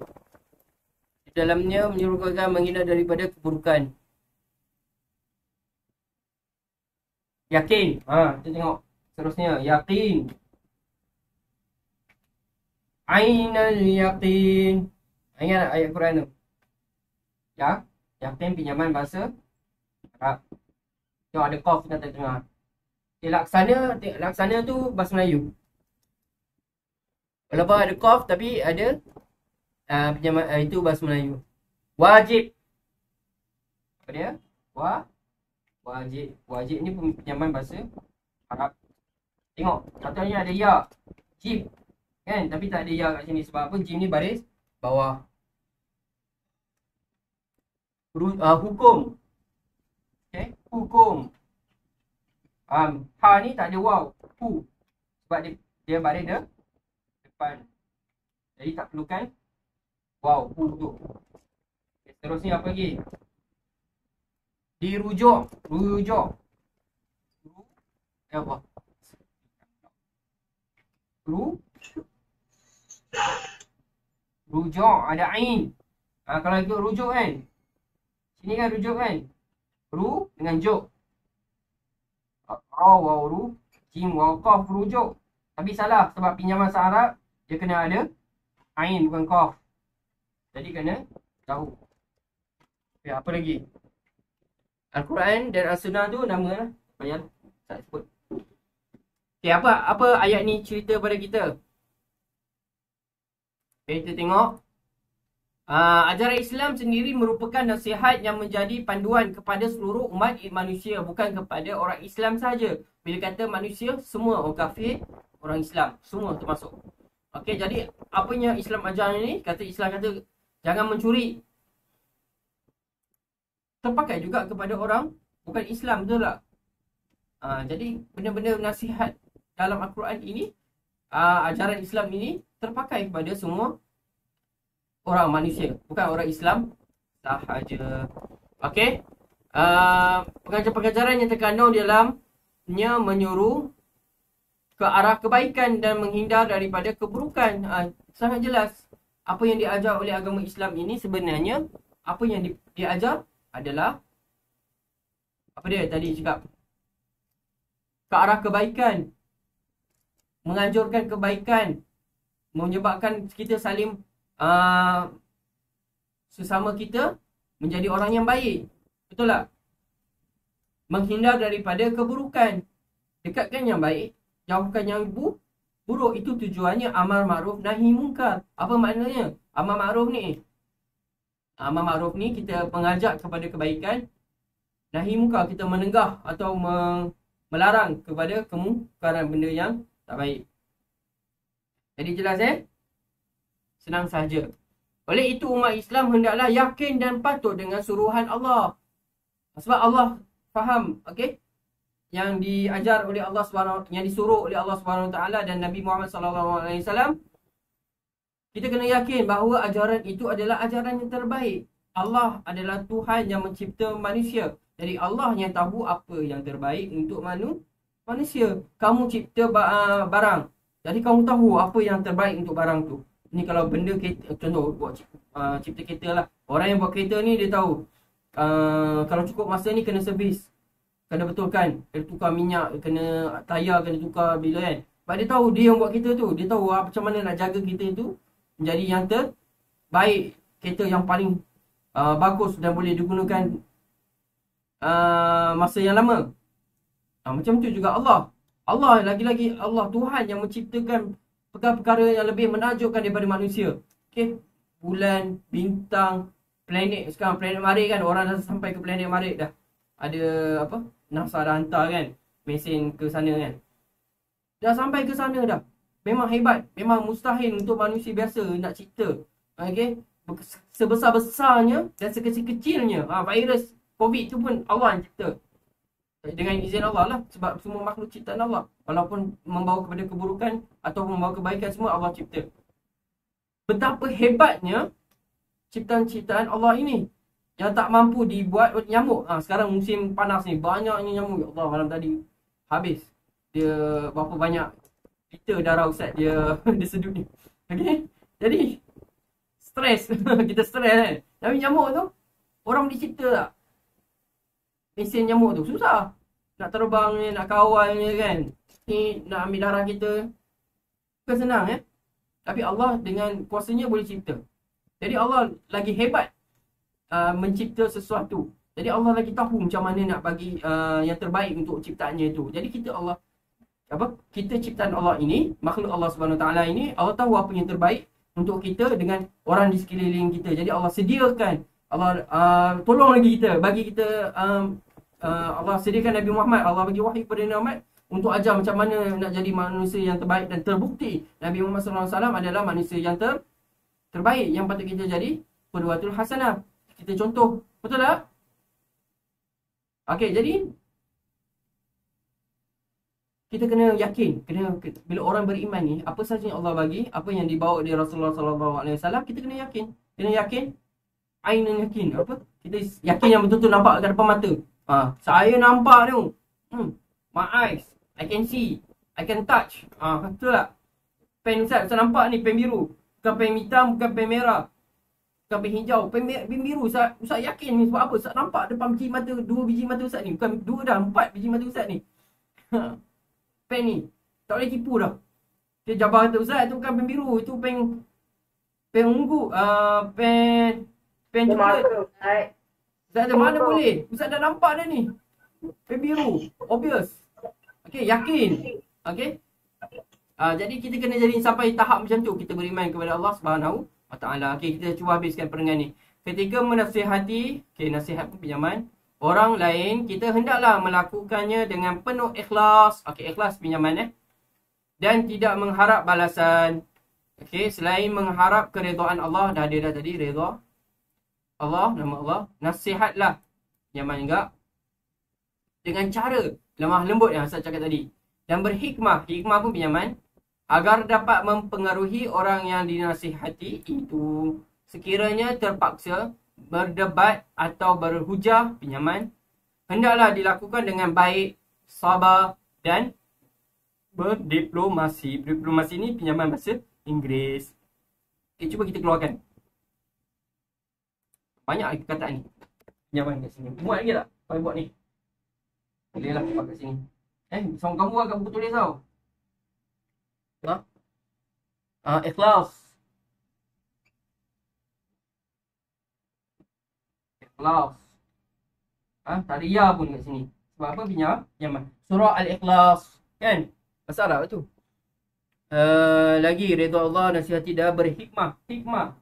di dalamnya menyuruhkan menghindar daripada keburukan. Yakin. Kita tengok seterusnya. Yakin. Ainal yakin. Ingat ayat Quran tu? Ya, yakin pinjaman bahasa Arab. Tengok ada qaf kat tengah. Laksana tu bahasa Melayu. Walaupun ada qaf tapi ada pinjaman itu bahasa Melayu. Wajib. Apa dia? Wajib. Wajib ni pinjaman bahasa Arab. Tengok, katanya ada ya. Jim. Kan? Tapi tak ada ya kat sini. Sebab apa? Jim ni baris bawah. Hukum. Okay, hukum. Ha ni tak ada waw. Sebab dia baris depan. Jadi tak perlukan waw. Tu. Okay, seterusnya apa lagi? Dirujuk. Rujuk. Apa? Rujuk. Ada ain. Kalau ikut rujuk kan. Sini kan rujuk kan. Ru dengan juk. Ra waw ru, jim waw qaf rujuk. Tapi salah sebab pinjaman bahasa Arab dia kena ada ain bukan qaf. Jadi kena tahu. Ya, apa lagi? Al-Quran dan As-Sunnah tu nama lah. Payah tak sebut. Okay, apa ayat ni cerita pada kita? Okay, kita tengok. Ajaran Islam sendiri merupakan nasihat yang menjadi panduan kepada seluruh umat manusia. Bukan kepada orang Islam saja. Bila kata manusia, semua orang kafir, orang Islam. Semua termasuk. Okay, jadi apanya Islam ajar ni? Islam kata jangan mencuri. Terpakai juga kepada orang bukan Islam, betul tak? Jadi benda-benda nasihat dalam Al-Quran ini, ajaran Islam ini terpakai kepada semua orang manusia, bukan orang Islam sahaja. Okey. Pengajaran-pengajaran yang terkandung dalamnya menyuruh ke arah kebaikan dan menghindar daripada keburukan. Sangat jelas apa yang diajar oleh agama Islam ini sebenarnya, apa yang diajar adalah apa dia tadi cakap? Ke arah kebaikan, menganjurkan kebaikan, menyebabkan kita saling sesama kita menjadi orang yang baik. Betul tak? Menghindar daripada keburukan, dekatkan yang baik, jauhkan yang buruk. Itu tujuannya amar ma'ruf nahi munkar. Apa maknanya amar ma'ruf ni? Amar ma'ruf ni kita mengajak kepada kebaikan, nahi munkar kita menegah atau melarang kepada kemungkaran, benda yang tak baik. Jadi jelas Senang sahaja. Oleh itu umat Islam hendaklah yakin dan patuh dengan suruhan Allah. Sebab Allah faham, okey? Yang diajar oleh Allah SWT, yang disuruh oleh Allah SWT dan Nabi Muhammad SAW. Kita kena yakin bahawa ajaran itu adalah ajaran yang terbaik. Allah adalah Tuhan yang mencipta manusia. Jadi Allah yang tahu apa yang terbaik untuk manusia. Kamu cipta barang. Jadi kamu tahu apa yang terbaik untuk barang tu. Ni kalau benda kereta, contoh buat cipta kereta lah. Orang yang buat kereta ni dia tahu. Kalau cukup masa ni kena servis. Kena betulkan. Kena tukar minyak, kena tayar, kena tukar bila kan. Sebab dia tahu, dia yang buat kereta tu. Dia tahu macam mana nak jaga kereta tu menjadi yang terbaik, kereta yang paling bagus dan boleh digunakan masa yang lama. Macam tu juga Allah. Allah lagi-lagi Allah Tuhan yang menciptakan perkara-perkara yang lebih menakjubkan daripada manusia. Okay? Bulan, bintang, planet. Sekarang planet Marikh kan, orang dah sampai ke planet Marikh dah. Ada apa? NASA dah hantar kan mesin ke sana kan. Dah sampai ke sana dah. Memang hebat. Memang mustahil untuk manusia biasa nak cipta. Okay? Sebesar-besarnya dan sekecil-kecilnya virus COVID tu pun Allah yang cipta. Dengan izin Allah lah. Sebab semua makhluk ciptaan Allah. Walaupun membawa kepada keburukan atau membawa kebaikan, semua Allah cipta. Betapa hebatnya ciptaan-ciptaan Allah ini yang tak mampu dibuat oleh nyamuk. Sekarang musim panas ni, banyaknya nyamuk. Ya Allah, malam tadi habis. Dia berapa banyak liter darah Ustaz dia sedut ni. Okay? Jadi stres. Kita stres kan. Tapi nyamuk tu, orang boleh cipta tak? Mesin nyamuk tu susah. Nak terbang, nak kawalnya kan. Ni nak ambil darah kita. Bukan senang Tapi Allah dengan kuasanya boleh cipta. Jadi Allah lagi hebat mencipta sesuatu. Jadi Allah lagi tahu macam mana nak bagi yang terbaik untuk ciptaannya itu. Jadi kita ciptaan Allah ini, makhluk Allah SWT ini, Allah tahu apa yang terbaik untuk kita dengan orang di sekeliling kita. Jadi Allah sediakan, Allah tolong lagi kita, bagi kita Allah sediakan Nabi Muhammad, Allah bagi wahyu kepada Nabi Muhammad untuk ajar macam mana nak jadi manusia yang terbaik, dan terbukti Nabi Muhammad SAW adalah manusia yang terbaik yang patut kita jadi qudwatul hasanah. Kita contoh, betul tak? Okey, jadi kita kena yakin, bila orang beriman ni, apa sahaja yang Allah bagi, apa yang dibawa oleh Rasulullah SAW, kita kena yakin. Kena yakin, ainun yakin. Apa? Kita yakin yang betul-betul nampak kat depan mata. Saya nampak tu. My eyes, I can see, I can touch. Betul tak? Pen Ustaz nampak ni, pen biru. Bukan pen hitam, bukan pen merah. Bukan pen hijau, pen biru. Ustaz yakin ni sebab apa? Ustaz nampak depan biji mata, 2 biji mata Ustaz ni. Bukan 2 dah, 4 biji mata Ustaz ni. Pen ni. Tak boleh tipu dah. Okay, Jabbar kata, Ustaz tu bukan pen biru. Itu pen ungu. Pen coklat. Ustaz kata, mana boleh? Ustaz dah nampak dah ni. Pen biru. Obvious. Okay, yakin. Okay. Jadi kita kena jadi sampai tahap macam tu. Kita beriman kepada Allah Subhanahu Wa Taala. Okay, kita cuba habiskan perenggan ni. Ketika menasihati, okay, nasihat pun pinjaman orang lain, kita hendaklah melakukannya dengan penuh ikhlas. Okay, ikhlas pinjaman dan tidak mengharap balasan. Okay, selain mengharap keridhaan Allah, dah ada dah tadi redha Allah, nama Allah. Nasihatlah pinjaman juga dengan cara lemah lembut yang saya cakap tadi. Dan berhikmah, hikmah pun pinjaman, agar dapat mempengaruhi orang yang dinasihati itu. Sekiranya terpaksa berdebat atau berhujah, pinjaman, hendaklah dilakukan dengan baik, sabar dan berdiplomasi. Diplomasi ni pinjaman bahasa Inggeris. Okay, cuba kita keluarkan. Banyak perkataan ni. Pinjaman kat sini. Muat lagi tak? Kau buat ni. Boleh lah buat kat sini. Sound kamu agak buku tulis tau. Ikhlas. Ikhlas. Tak ada ya pun kat sini. Sebab apa pinjaman? Surah Al-Ikhlas. Kan? Pasal Arab tu. Lagi redha Allah, nasihati dah berhikmah. Hikmah.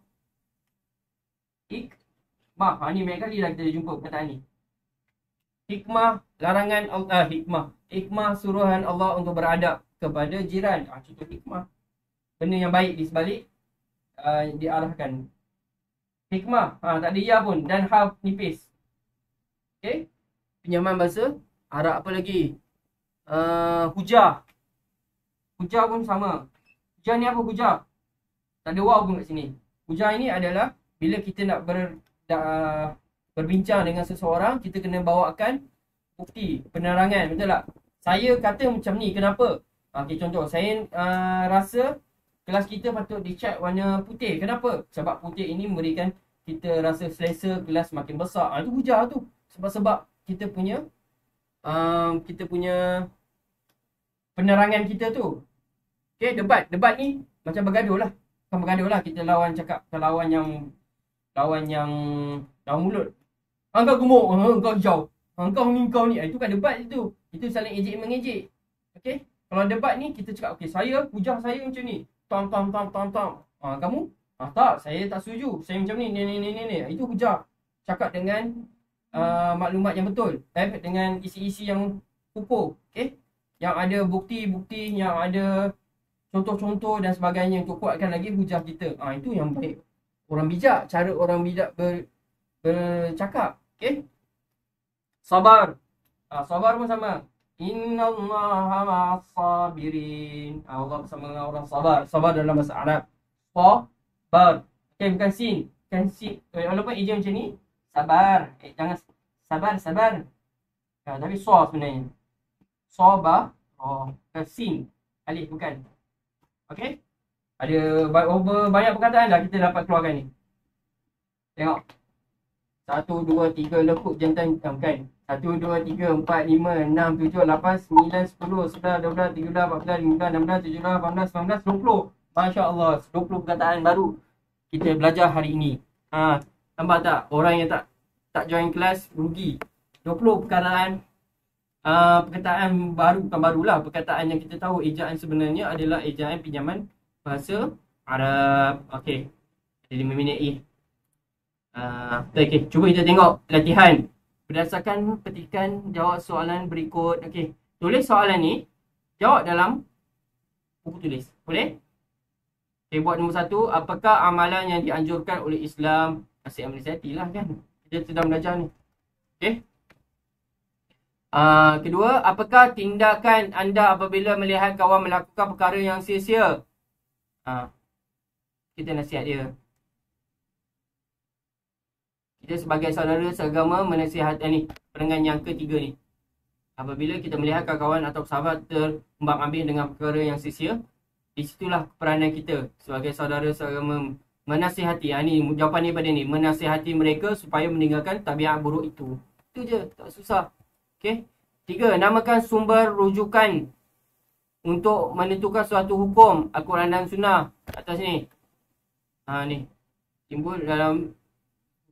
Ni banyak kali dah kita jumpa perkataan ni. Hikmah, larangan Allah. Hikmah suruhan Allah untuk beradab kepada jiran. Contoh hikmah. Benda yang baik di sebalik diarahkan. Hikmah. Tak ada ya pun. Dan ha nipis. Okay. Pinjaman bahasa Arab apa lagi? Hujah. Hujah pun sama. Hujah ni apa hujah? Tak ada waw pun kat sini. Hujah ini adalah bila kita nak berbincang dengan seseorang, kita kena bawakan bukti, penerangan. Betul tak? Saya kata macam ni, kenapa? Okay, contoh, saya rasa kelas kita patut dicat warna putih. Kenapa? Sebab putih ini memberikan kita rasa selesa kelas makin besar. Itu hujah tu. Sebab kita punya penerangan kita tu. Okay, debat ni macam bergaduh lah. Bukan bergaduh lah, kita lawan cakap. Lawan yang lawan mulut. Engkau gemuk, engkau hijau, engkau ni. Itu kan debat itu. Itu saling ejek mengejek. Okay. Kalau debat ni kita cakap, okay, hujah saya macam ni. Tom. Kamu? Tak, saya tak setuju. Saya macam ni. Itu hujah. Cakap dengan maklumat yang betul. Dengan isi-isi yang kukuh. Okay. Yang ada bukti-bukti, yang ada contoh-contoh dan sebagainya untuk kuatkan lagi hujah kita. Itu yang baik. Orang bijak, cara orang bijak bercakap. Okay. Sabar. Sabar pun sama. Innallaha ma'as sabirin. Allah bersama dengan orang sabar. Sabar dalam bahasa Arab. Sabar. Okay, bukan sin. Bukan sin. Walaupun ijaz macam ni, sabar. Jangan sabar. Tapi so sebenarnya. Sabar. Bukan sin. Alif bukan. Okay. Ada banyak perkataan dah kita dapat keluarkan ni. Tengok. 1, 2, 3 lekuk jantan kan. 1, 2, 3, 4, 5, 6, 7, 8, 9, 10, 11, 12, 13, 14, 15, 16, 17, 18, 19, 20. Masya Allah, 20 perkataan baru kita belajar hari ini. Nampak tak? Orang yang tak join kelas rugi. 20 perkataan baru, bukan barulah. Perkataan yang kita tahu ejaan sebenarnya adalah ejaan pinjaman bahasa Arab. Okey. Jadi 5 minit okey, cuba kita tengok latihan. Berdasarkan petikan jawab soalan berikut. Okey, tulis soalan ni, jawab dalam buku tulis. Boleh? Okey, buat nombor 1, apakah amalan yang dianjurkan oleh Islam? Asyik amal sehati lah kan. Kita sedang belajar ni. Okey. Kedua, apakah tindakan anda apabila melihat kawan melakukan perkara yang sia-sia? Kita nasihat dia. Kita sebagai saudara seagama menasihat perenggan yang ketiga ni. Apabila kita melihat kawan atau sahabat terumbang-ambing dengan perkara yang sia-sia, di situlah peranan kita sebagai saudara seagama menasihati. Ni jawapan ni pada ni, menasihati mereka supaya meninggalkan tabiat buruk itu. Itu je, tak susah. Okey. 3. Namakan sumber rujukan untuk menentukan suatu hukum. Al-Quran dan Sunnah. Atas ni. Ni. Timbul dalam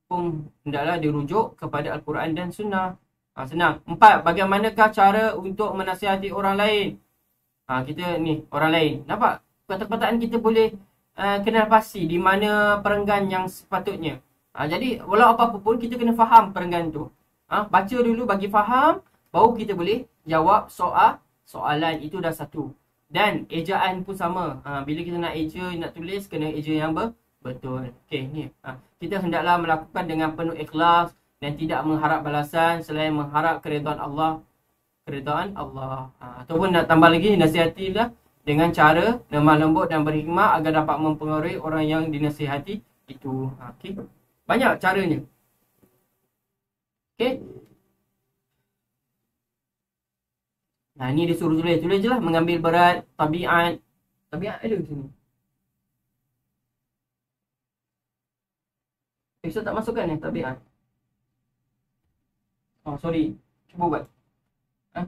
hukum hendaklah dirujuk kepada Al-Quran dan Sunnah. Senang. 4. Bagaimanakah cara untuk menasihati orang lain? Kita ni, orang lain. Nampak? Perkataan kita boleh kenal pasti di mana perenggan yang sepatutnya. Jadi, walau apa-apa pun, kita kena faham perenggan tu. Baca dulu bagi faham, baru kita boleh jawab soalan. Itu dah satu. Dan ejaan pun sama. Bila kita nak eja, nak tulis, kena eja yang betul. Okey, ni. Kita hendaklah melakukan dengan penuh ikhlas dan tidak mengharap balasan selain mengharap keridhaan Allah. Ataupun nak tambah lagi, nasihatilah dengan cara lemah lembut dan berhikmah agar dapat mempengaruhi orang yang dinasihati itu. Okey. Banyak caranya. Okey. Ni dia suruh tulis. Tulis je lah. Mengambil berat, tabiat. Tabiat ada di sini. Saya tak masukkan ni, tabiat. Sorry. Cuba buat.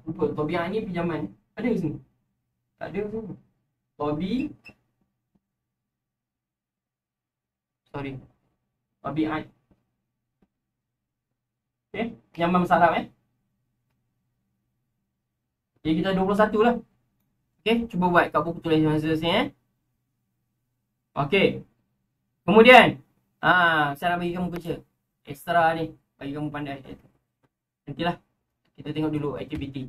Lupa. Tabiat ni pinjaman. Ada di sini? Tak ada di sini. Tabiat. Okay. Pinjaman bahasa Arab Jadi kita 21 lah. Okay. Cuba buat kat buku tulis masing-masing Okay. Kemudian. Saya nak bagi kamu kerja. Ekstra ni. Bagi kamu pandai. Nantilah. Kita tengok dulu aktiviti.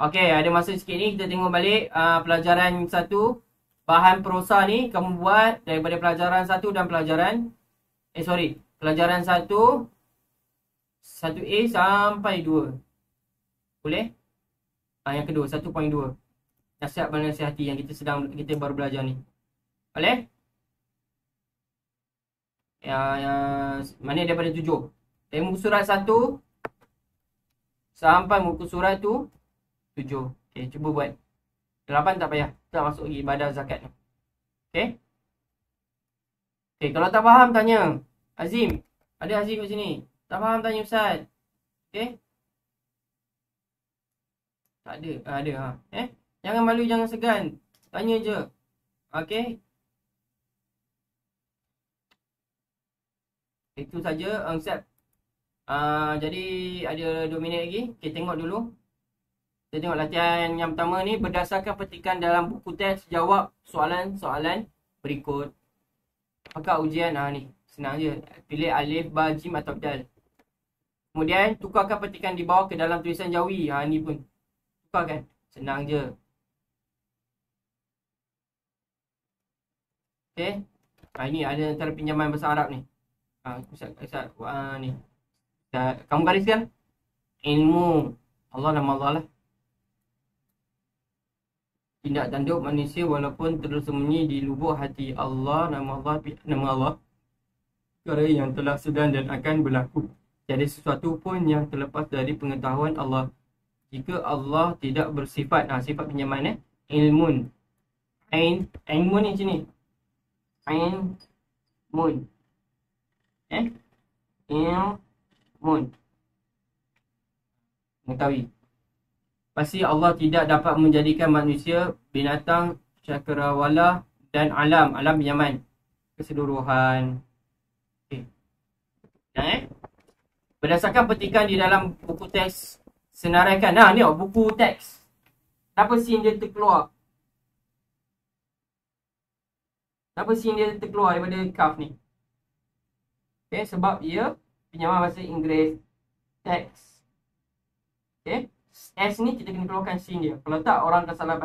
Okay. Ada masa sikit ni. Kita tengok balik pelajaran 1. Bahan prosa ni kamu buat daripada pelajaran 1 dan pelajaran pelajaran 1 1A sampai 2. Boleh? Yang kedua 1.2. Nasihat menasihati yang kita baru belajar ni. Boleh? Mana daripada 7. Dari muka surat 1 sampai muka surat tu 7. Okay, cuba buat. 8 tak payah. Tak masuk lagi ibadah zakat ni. Okay. Okay, kalau tak faham tanya. Azim. Ada Azim kat sini. Tak faham tanya Ustaz. Okay. Tak ada. Ada. Jangan malu, jangan segan. Tanya je. Okay. Itu saja Ustaz. Jadi ada 2 minit lagi. Okay, tengok dulu. Kita tengok latihan yang pertama ni. Berdasarkan petikan dalam buku teks, jawab soalan-soalan berikut. Apakah ujian? Ni. Senang je. Pilih alif, ba, jim atau dal. Kemudian, tukarkan petikan di bawah ke dalam tulisan jawi. Ni pun. Tukarkan. Senang je. Okay. Ini ada antara pinjaman bahasa Arab ni. Ustaz, ni. Kamu gariskan. Ilmu. Allah, nama Allah lah. Tindak tanduk manusia walaupun tersembunyi di lubuk hati Allah, nama Allah. Perkara yang telah sedang dan akan berlaku. Tiada sesuatu pun yang terlepas dari pengetahuan Allah. Jika Allah tidak bersifat, sifat pinjaman ilmun. Ilmun ni sini. Ilmun. Ilmun. Mengetahui. Pasti Allah tidak dapat menjadikan manusia, binatang, cakrawala dan alam. Alam pinjaman. Keseluruhan. Okay. Berdasarkan petikan di dalam buku teks, senaraikan. Ni buku teks. Kenapa scene dia terkeluar? Kenapa scene dia terkeluar daripada kaf ni? Okay, sebab ia pinjaman bahasa Inggeris. Teks. Okay. S ni kita kena keluarkan scene dia. Kalau tak, orang akan salah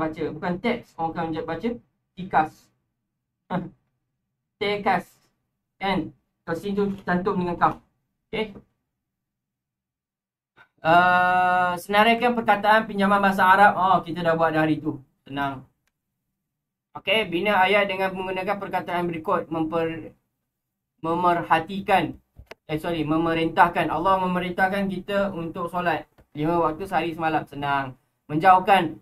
baca. Bukan teks, orang akan baca tikas. Tekas. Kan? Kalau scene tu cantum dengan kaf. Okay. Senaraikan perkataan pinjaman bahasa Arab. Kita dah buat dah hari tu. Senang. Okay. Bina ayat dengan menggunakan perkataan berikut. Memerintahkan. Allah memerintahkan kita untuk solat 5 waktu sehari semalam. Senang. Menjauhkan.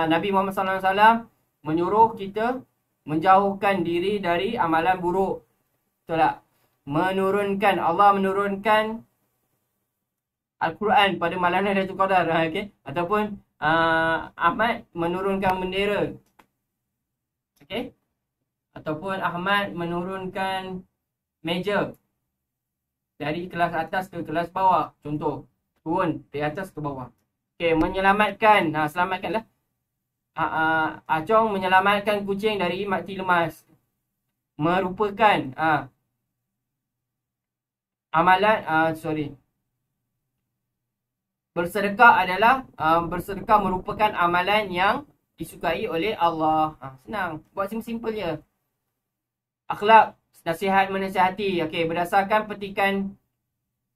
Nabi Muhammad SAW menyuruh kita menjauhkan diri dari amalan buruk. Betul tak? Menurunkan. Allah menurunkan Al-Quran pada malam Lailatul Qadar. Okey. Ataupun Ahmad menurunkan bendera. Okey. Ataupun Ahmad menurunkan meja dari kelas atas ke kelas bawah. Contoh, turun dari atas ke bawah. Okey, menyelamatkan. Selamatkanlah. Acong menyelamatkan kucing dari mati lemas. Merupakan amalan, bersedekah adalah, bersedekah merupakan amalan yang disukai oleh Allah. Senang. Buat simple je. Akhlak, nasihat menasihati. Okey, berdasarkan petikan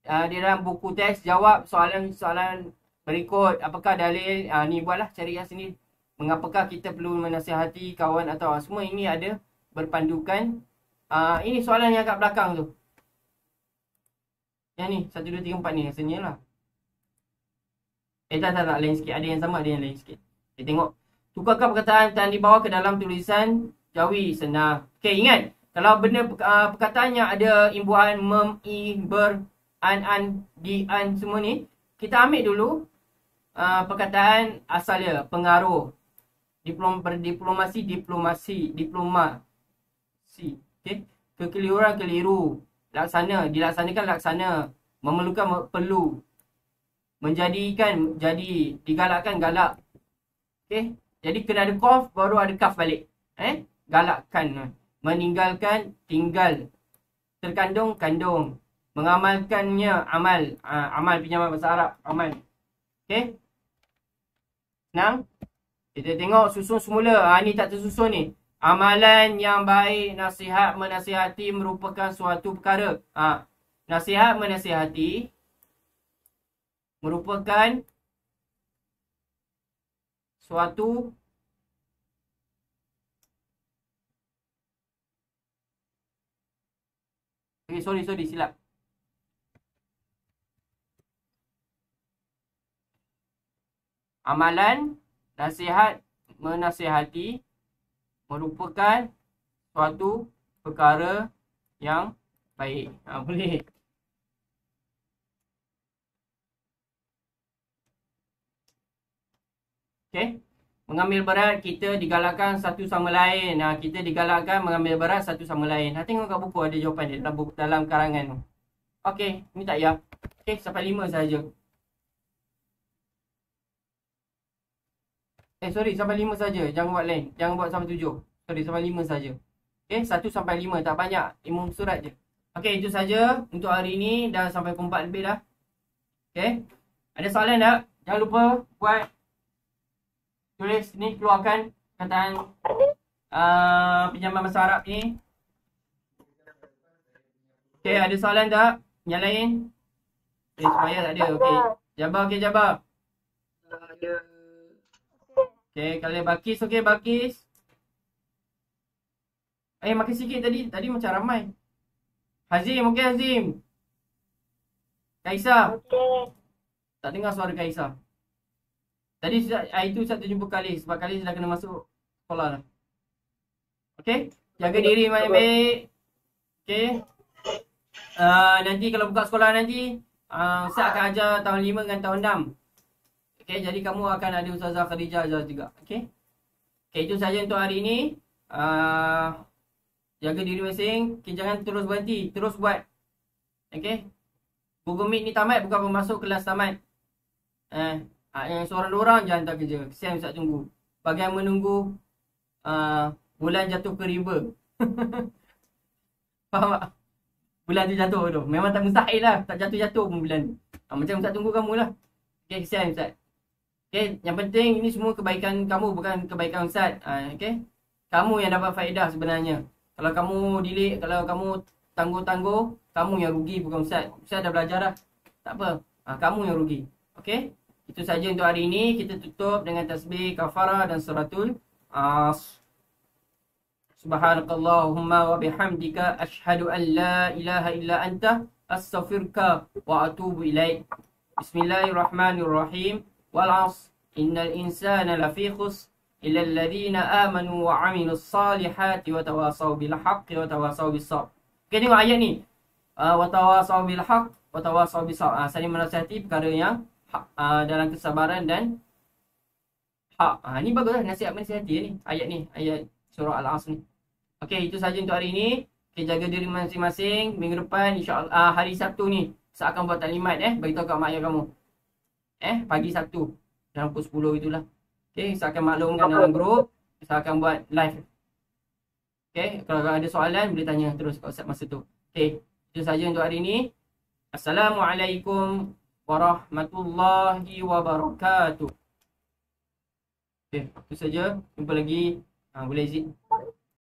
di dalam buku teks, jawab soalan-soalan berikut. Apakah dalil? Ni buatlah, cari yang sini. Mengapakah kita perlu menasihati kawan atau semua ini ada berpandukan. Ini soalan yang kat belakang tu. Yang ni, 1, 2, 3, 4 ni rasanya lah. Tak, lain sikit. Ada yang sama, ada yang lain sikit. Kita tengok. Tukarkan perkataan di bawah ke dalam tulisan jawi. Senang. Okey, ingat. Kalau benda perkataan yang ada imbuhan mem, i, ber, an, di, an semua ni, kita ambil dulu perkataan asal dia. Pengaruh. Diplomasi. Okey. Kekeliruan, keliru. Laksana. Dilaksanakan, laksana. Memerlukan, perlu. Menjadikan, jadi. Digalakkan, galak. Okey. Jadi kena ada qaf, baru ada kaf balik. Galakkan. Meninggalkan, tinggal. Terkandung, kandung. Mengamalkannya, amal. Amal pinjaman bahasa Arab. Amal. Okey. Senang. Kita tengok susun semula. Ni tak tersusun ni. Amalan yang baik, nasihat menasihati merupakan suatu perkara. Nasihat menasihati merupakan suatu sorry, silap. Amalan nasihat menasihati merupakan suatu perkara yang baik. Boleh. Okey. Mengambil berat, kita digalakkan satu sama lain. Kita digalakkan mengambil berat satu sama lain. Tengok kat buku ada jawapan dia dalam karangan tu. Okey, ni tak payah. Okey, sampai 5 saja. Sampai 5 saja. Jangan buat lain. Jangan buat sampai 7. Sampai 5 saja. Okey, 1 sampai 5. Tak banyak. 5 surat je. Okey, itu saja untuk hari ini. Dah sampai pukul 4 lebih dah. Okey. Ada soalan tak? Jangan lupa buat. Tulis ni, keluarkan kataan pinjaman bahasa Arab ni. Okey, ada soalan tak? Yang lain? Supaya tak ada. Okey. Jabar, Jabar. Okey, kalau Balkis, Balkis. Makin sikit tadi. Tadi macam ramai. Hazim, Hazim. Kaisar. Okey. Tak dengar suara Kaisar. Tadi itu saya terjumpa kali. Sebab kali sudah kena masuk sekolah lah. Okey. Jaga diri baik-baik. Okey. Nanti kalau buka sekolah nanti, Ustaz akan ajar tahun 5 dengan tahun 6. Okey. Jadi kamu akan ada Ustazah Khadijah ajar juga. Okey. Okey, itu saja untuk hari ini. Jaga diri masing. Okay, jangan terus berhenti. Terus buat. Okey. Google Meet ni tamat bukan bermasuk kelas tamat. Yang seorang-dua jangan tak kerja. Kesian Ustaz tunggu. Bagian menunggu bulan jatuh ke riba. Faham tak? Bulan tu jatuh tu. Memang tak mustahil lah. Tak jatuh-jatuh pun bulan tu. Macam Ustaz tunggu kamu lah. Okay, kesian Ustaz. Okay, yang penting ini semua kebaikan kamu, bukan kebaikan Ustaz. Okay. Kamu yang dapat faedah sebenarnya. Kalau kamu delay, kalau kamu tangguh-tangguh, kamu yang rugi, bukan Ustaz. Ustaz dah belajar dah. Tak apa. Kamu yang rugi. Okay. Itu saja untuk hari ini. Kita tutup dengan tasbih kafarah dan suratul As. Subhanakallahumma wa bihamdika ashhadu an la ilaha illa anta astaghfiruka wa atubu ilaik. Bismillahirrahmanirrahim. Wal 'asr innal insana lafi khusr illa alladhina amanu wa 'amilus salihati wa tawasaw bil haqqi wa tawasaw bis sabr. Okay, tengok ayat ni. Wa tawasaw bil haqq wa tawasaw bis-sabr. Saling menasihati perkara yang hak, dalam kesabaran dan hak. Ni bagus lah nasihat menasihati ni. Ayat ni, ayat surah Al-Asr ni. Okey, itu saja untuk hari ni. Okay, jaga diri masing-masing. Minggu depan insya-Allah hari Sabtu ni saya akan buat taklimat bagi tahu kat mak ayah kamu. Pagi Sabtu dalam pukul 10 itulah. Okey, saya akan maklumkan dalam grup. Saya akan buat live. Okey, kalau ada soalan boleh tanya terus kat Ustaz masa tu. Okey, itu saja untuk hari ni. Assalamualaikum warahmatullahi wabarakatuh. Okey, itu saja. Jumpa lagi. Boleh izin.